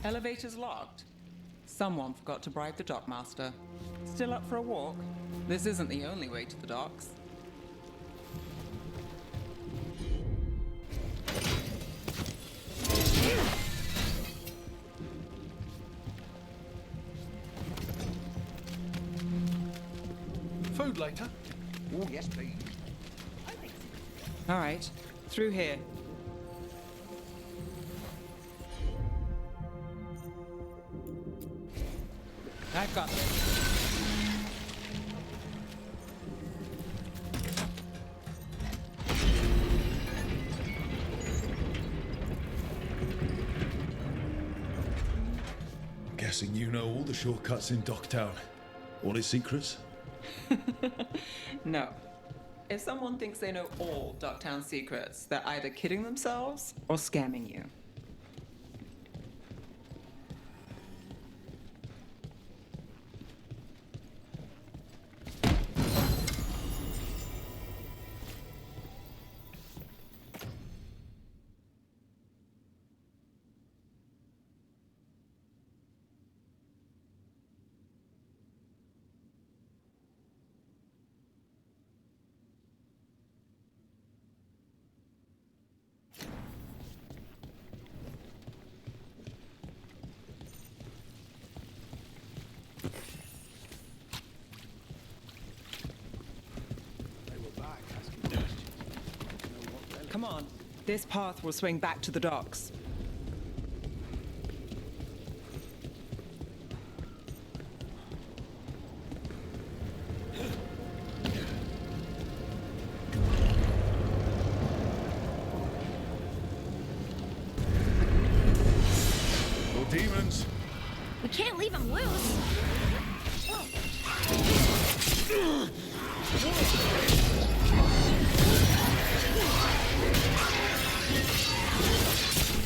Elevator's locked. Someone forgot to bribe the dockmaster. Still up for a walk? This isn't the only way to the docks. Food later? Oh, yes, please. All right, through here. I've got this. guessing you know all the shortcuts in Docktown. All its secrets? No. If someone thinks they know all Ducktown secrets, they're either kidding themselves or scamming you. Come on. This path will swing back to the docks. More demons! We can't leave him loose.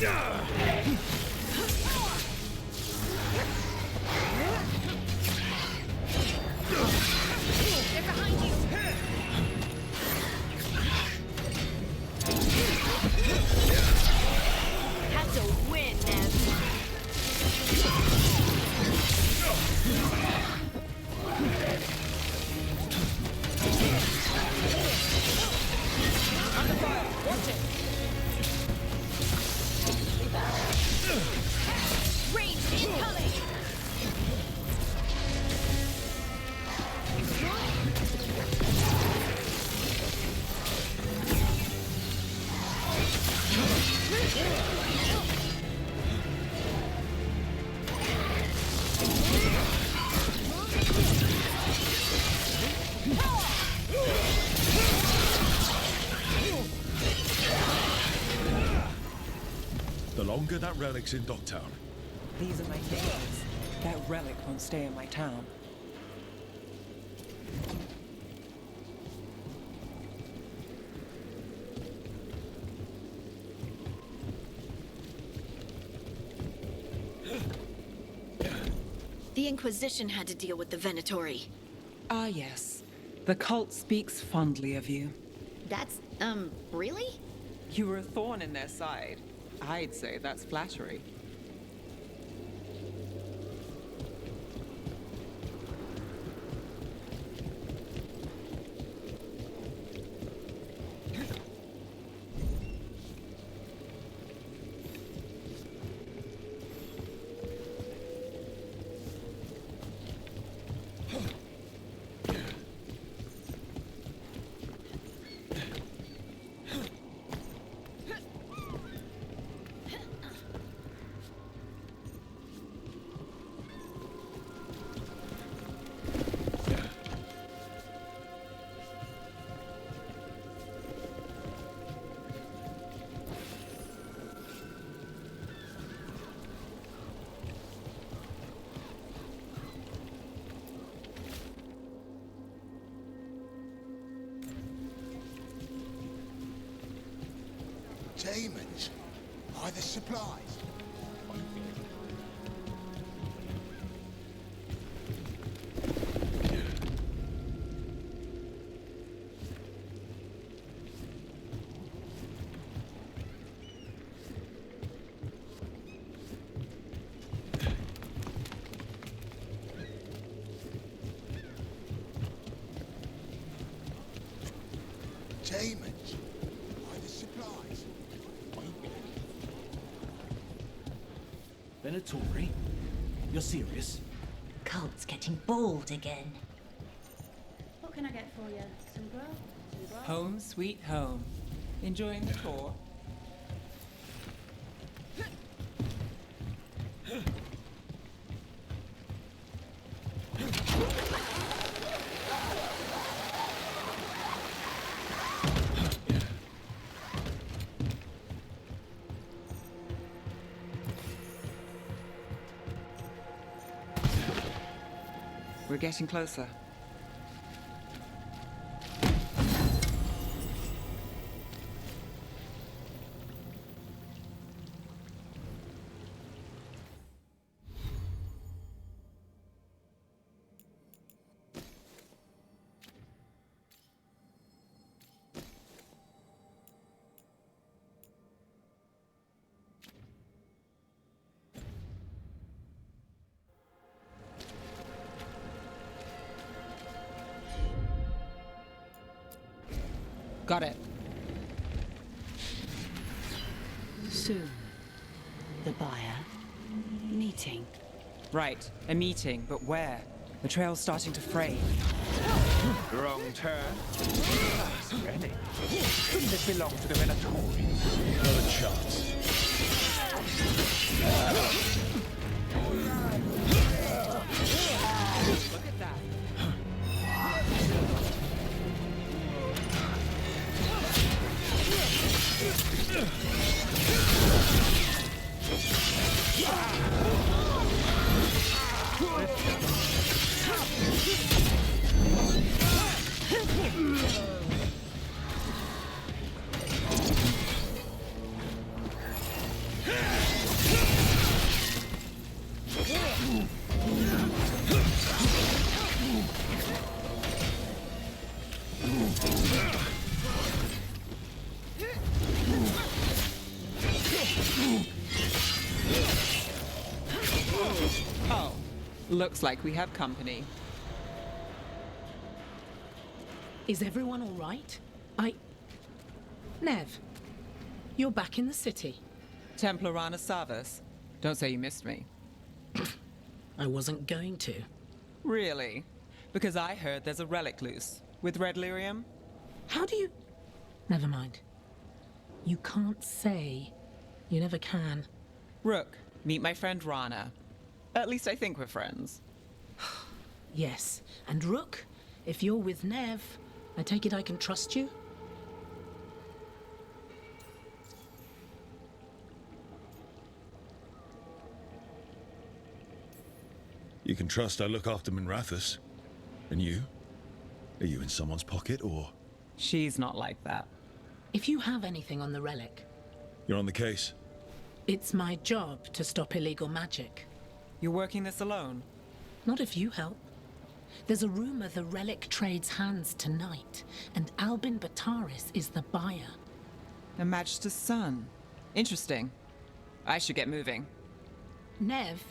They're behind you. That's a win, Nev. Under fire! Watch it! Range incoming! The longer that relic's in Docktown, These are my favorites. That relic won't stay in my town. The Inquisition had to deal with the Venatori. Ah, yes. The cult speaks fondly of you. That's, really? You were a thorn in their side. I'd say that's flattery. Demons? By the supplies? Demons? By the supplies? Venatori? You're serious? Cult's getting bold again. What can I get for you? Some grub? Some grub? Home sweet home. Enjoying the tour? getting closer. Got it. Soon. The buyer. Meeting. Right, a meeting, but where? The trail's starting to fray. Wrong turn. Ready. Couldn't it belong to the Venatori? Not a chance. Look at that. Oh, looks like we have company. Is everyone all right? Nev, you're back in the city. Templar Rana Savas. Don't say you missed me. I wasn't going to. Really? Because I heard there's a relic loose. With red lyrium? How do you... Never mind. You can't say. You never can. Rook, meet my friend Rana. At least I think we're friends. Yes. And Rook, if you're with Nev, I take it I can trust you? You can trust I look after Minrathus. And you? Are you in someone's pocket, or...? She's not like that. If you have anything on the relic... You're on the case? It's my job to stop illegal magic. You're working this alone? Not if you help. There's a rumor the relic trades hands tonight, and Albin Bataris is the buyer. The Magister's son. Interesting. I should get moving. Nev...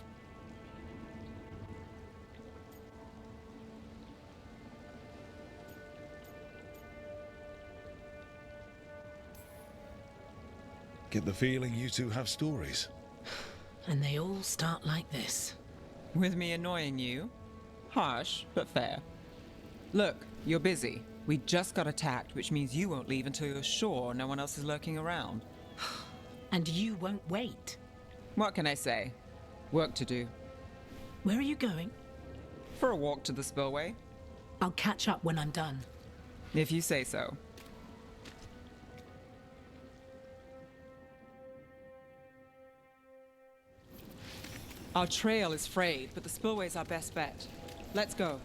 Get the feeling you two have stories. And they all start like this. With me annoying you? Harsh, but fair. Look, you're busy. We just got attacked, which means you won't leave until you're sure no one else is lurking around. And you won't wait. What can I say? Work to do. Where are you going? For a walk to the spillway. I'll catch up when I'm done. If you say so. Our trail is frayed, but the spillway's our best bet. Let's go.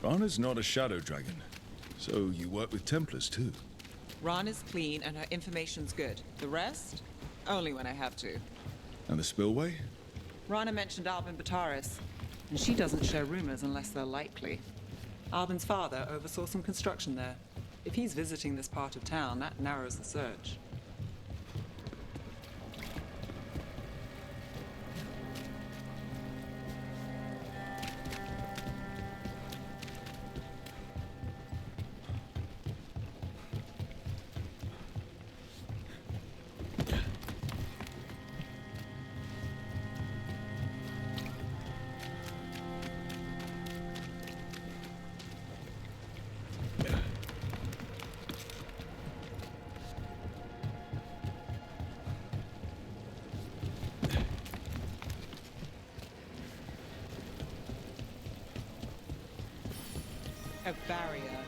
Rana's not a shadow dragon, so you work with Templars too. Rana's clean and her information's good. The rest? Only when I have to. And the spillway? Rana mentioned Albin Bataris, and she doesn't share rumors unless they're likely. Albin's father oversaw some construction there. If he's visiting this part of town, that narrows the search. A barrier.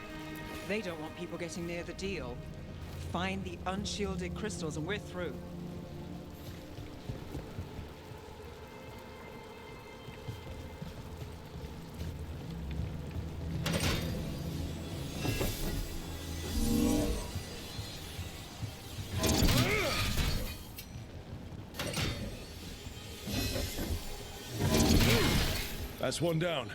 They don't want people getting near the deal. Find the unshielded crystals and we're through. That's one down.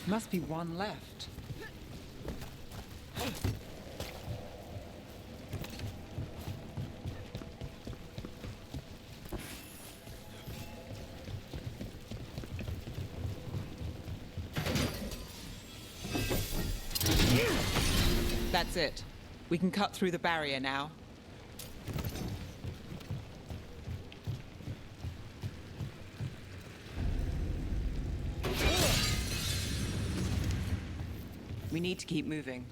Must be one left. That's it. We can cut through the barrier now. We need to keep moving.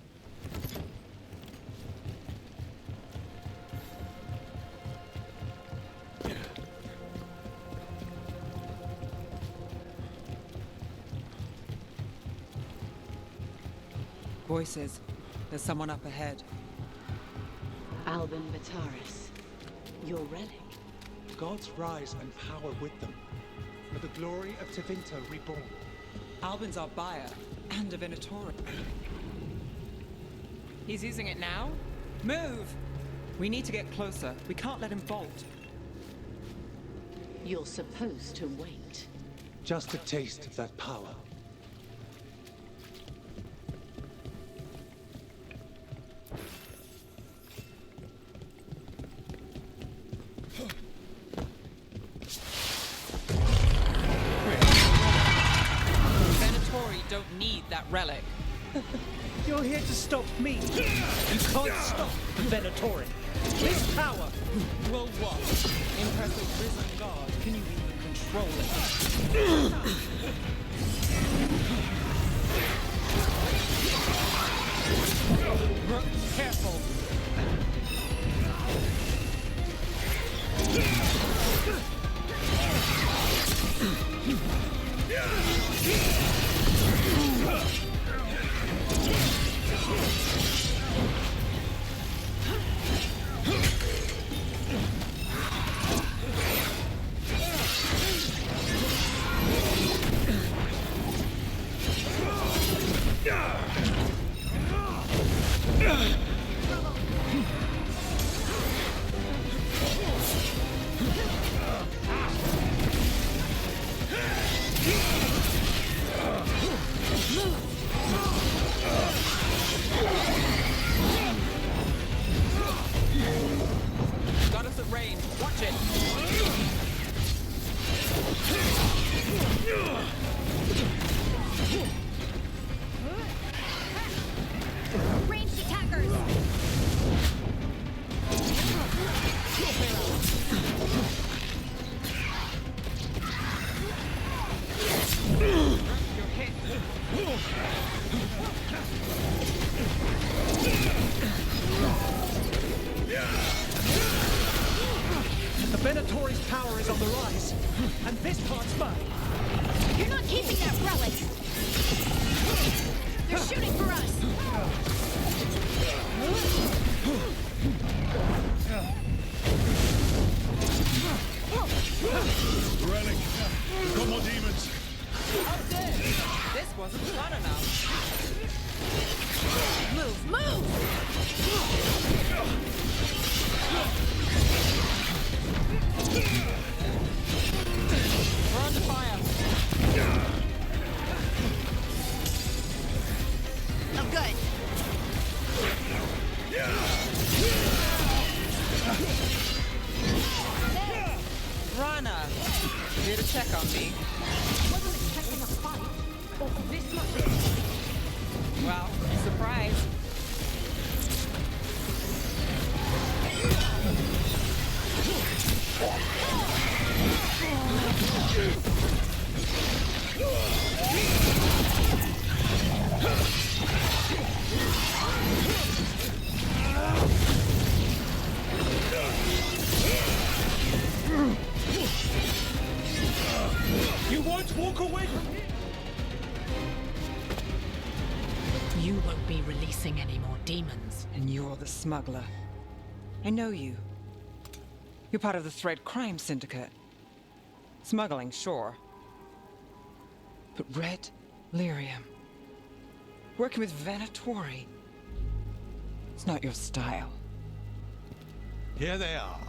Voices. There's someone up ahead. Albin Bataris, your relic. Gods rise and power with them. For the glory of Tevinter reborn. Albin's our buyer, and a Venatori. He's using it now? Move! We need to get closer. We can't let him bolt. You're supposed to wait. Just a taste of that power. Don't need that relic. You're here to stop me. You can't stop the Venatori. This power will what? Impress a risen god. Can you even control it? Careful. Got us at range. Watch it. Ranged attackers! You're hit. The Venatori's power is on the rise, and this part's mine. You're not keeping that relic! They're shooting for us! Relic! We've got more demons! Oh, dear. This wasn't fun enough. Move, We're under fire. Oh, good. Rana, here to check on me. Wasn't expecting a fight. This much. Well, surprise. You won't be releasing any more demons. And you're the smuggler. I know you. You're part of the Thread Crime Syndicate. Smuggling, sure. But Red Lyrium. Working with Venatori. It's not your style. Here they are.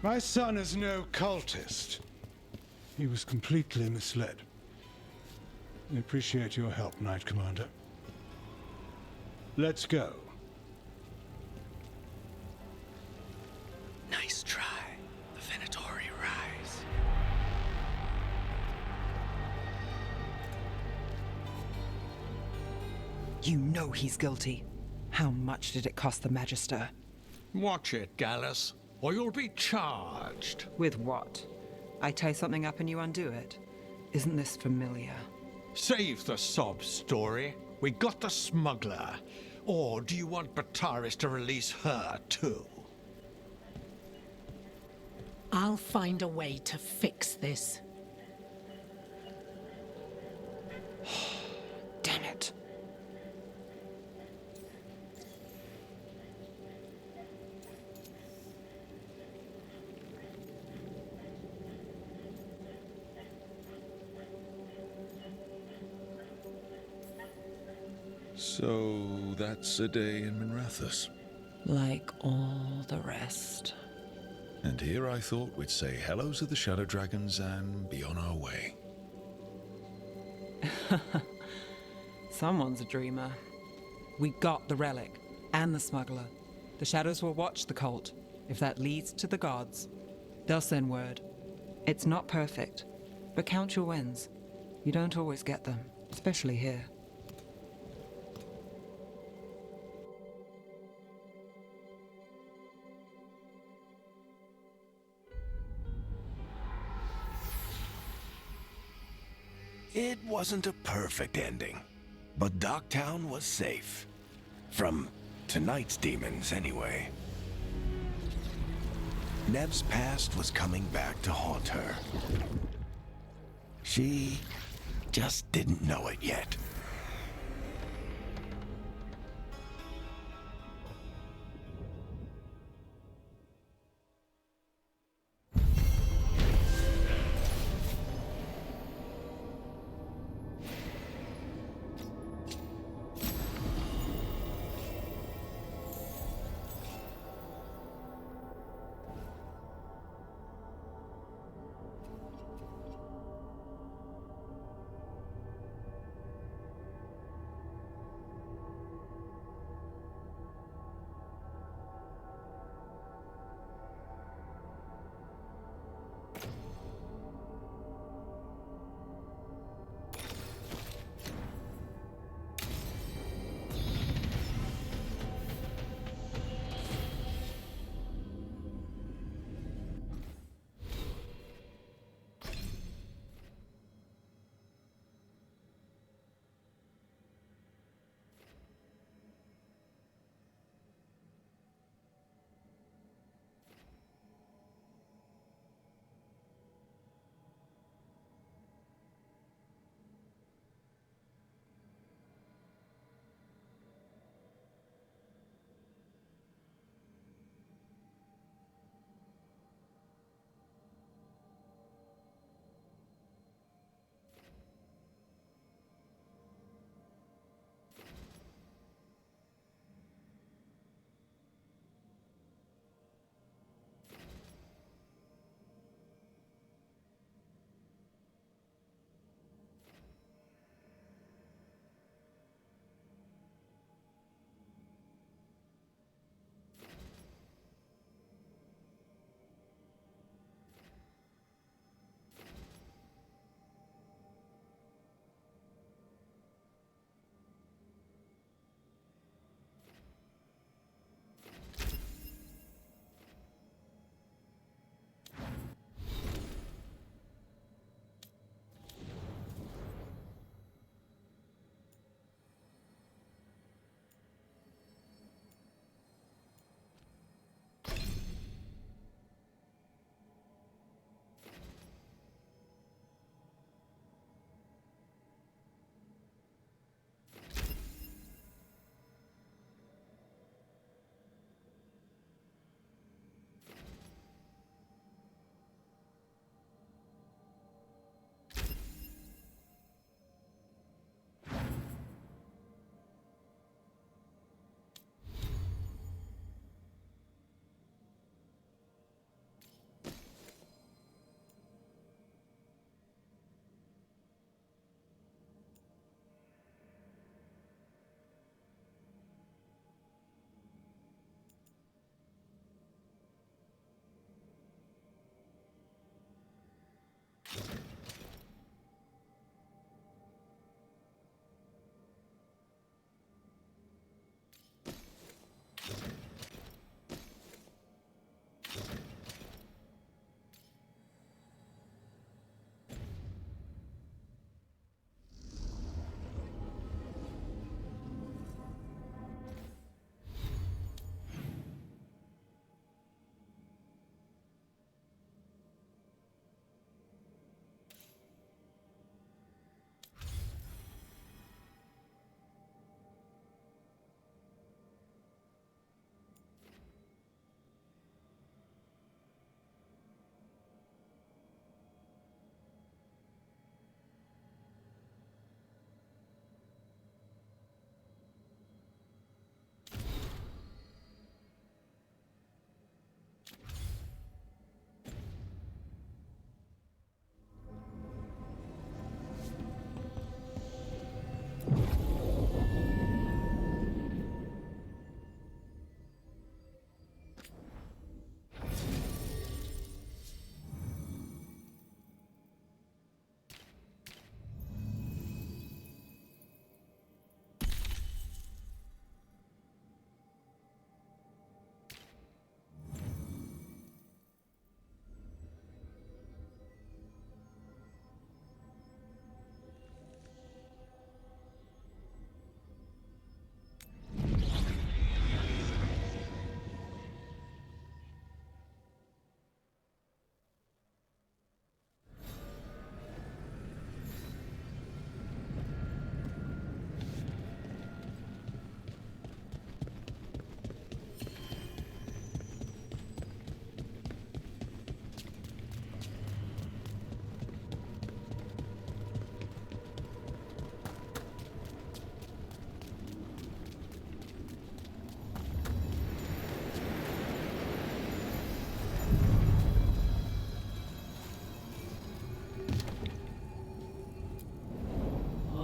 My son is no cultist. He was completely misled. I appreciate your help, Knight Commander. Let's go. Nice try. The Venatori rise. You know he's guilty. How much did it cost the Magister? Watch it, Gallus, or you'll be charged. With what? I tie something up and you undo it. Isn't this familiar? Save the sob story. We got the smuggler. Or do you want Bataris to release her, too? I'll find a way to fix this. Damn it. So that's a day in Minrathous. Like all the rest. And here I thought we'd say hello to the Shadow Dragons and be on our way. Someone's a dreamer. We got the relic and the smuggler. The Shadows will watch the cult. If that leads to the gods, they'll send word. It's not perfect, but count your wins. You don't always get them, especially here. It wasn't a perfect ending, but Docktown was safe. From tonight's demons, anyway. Nev's past was coming back to haunt her. She just didn't know it yet.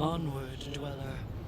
Onward, dweller.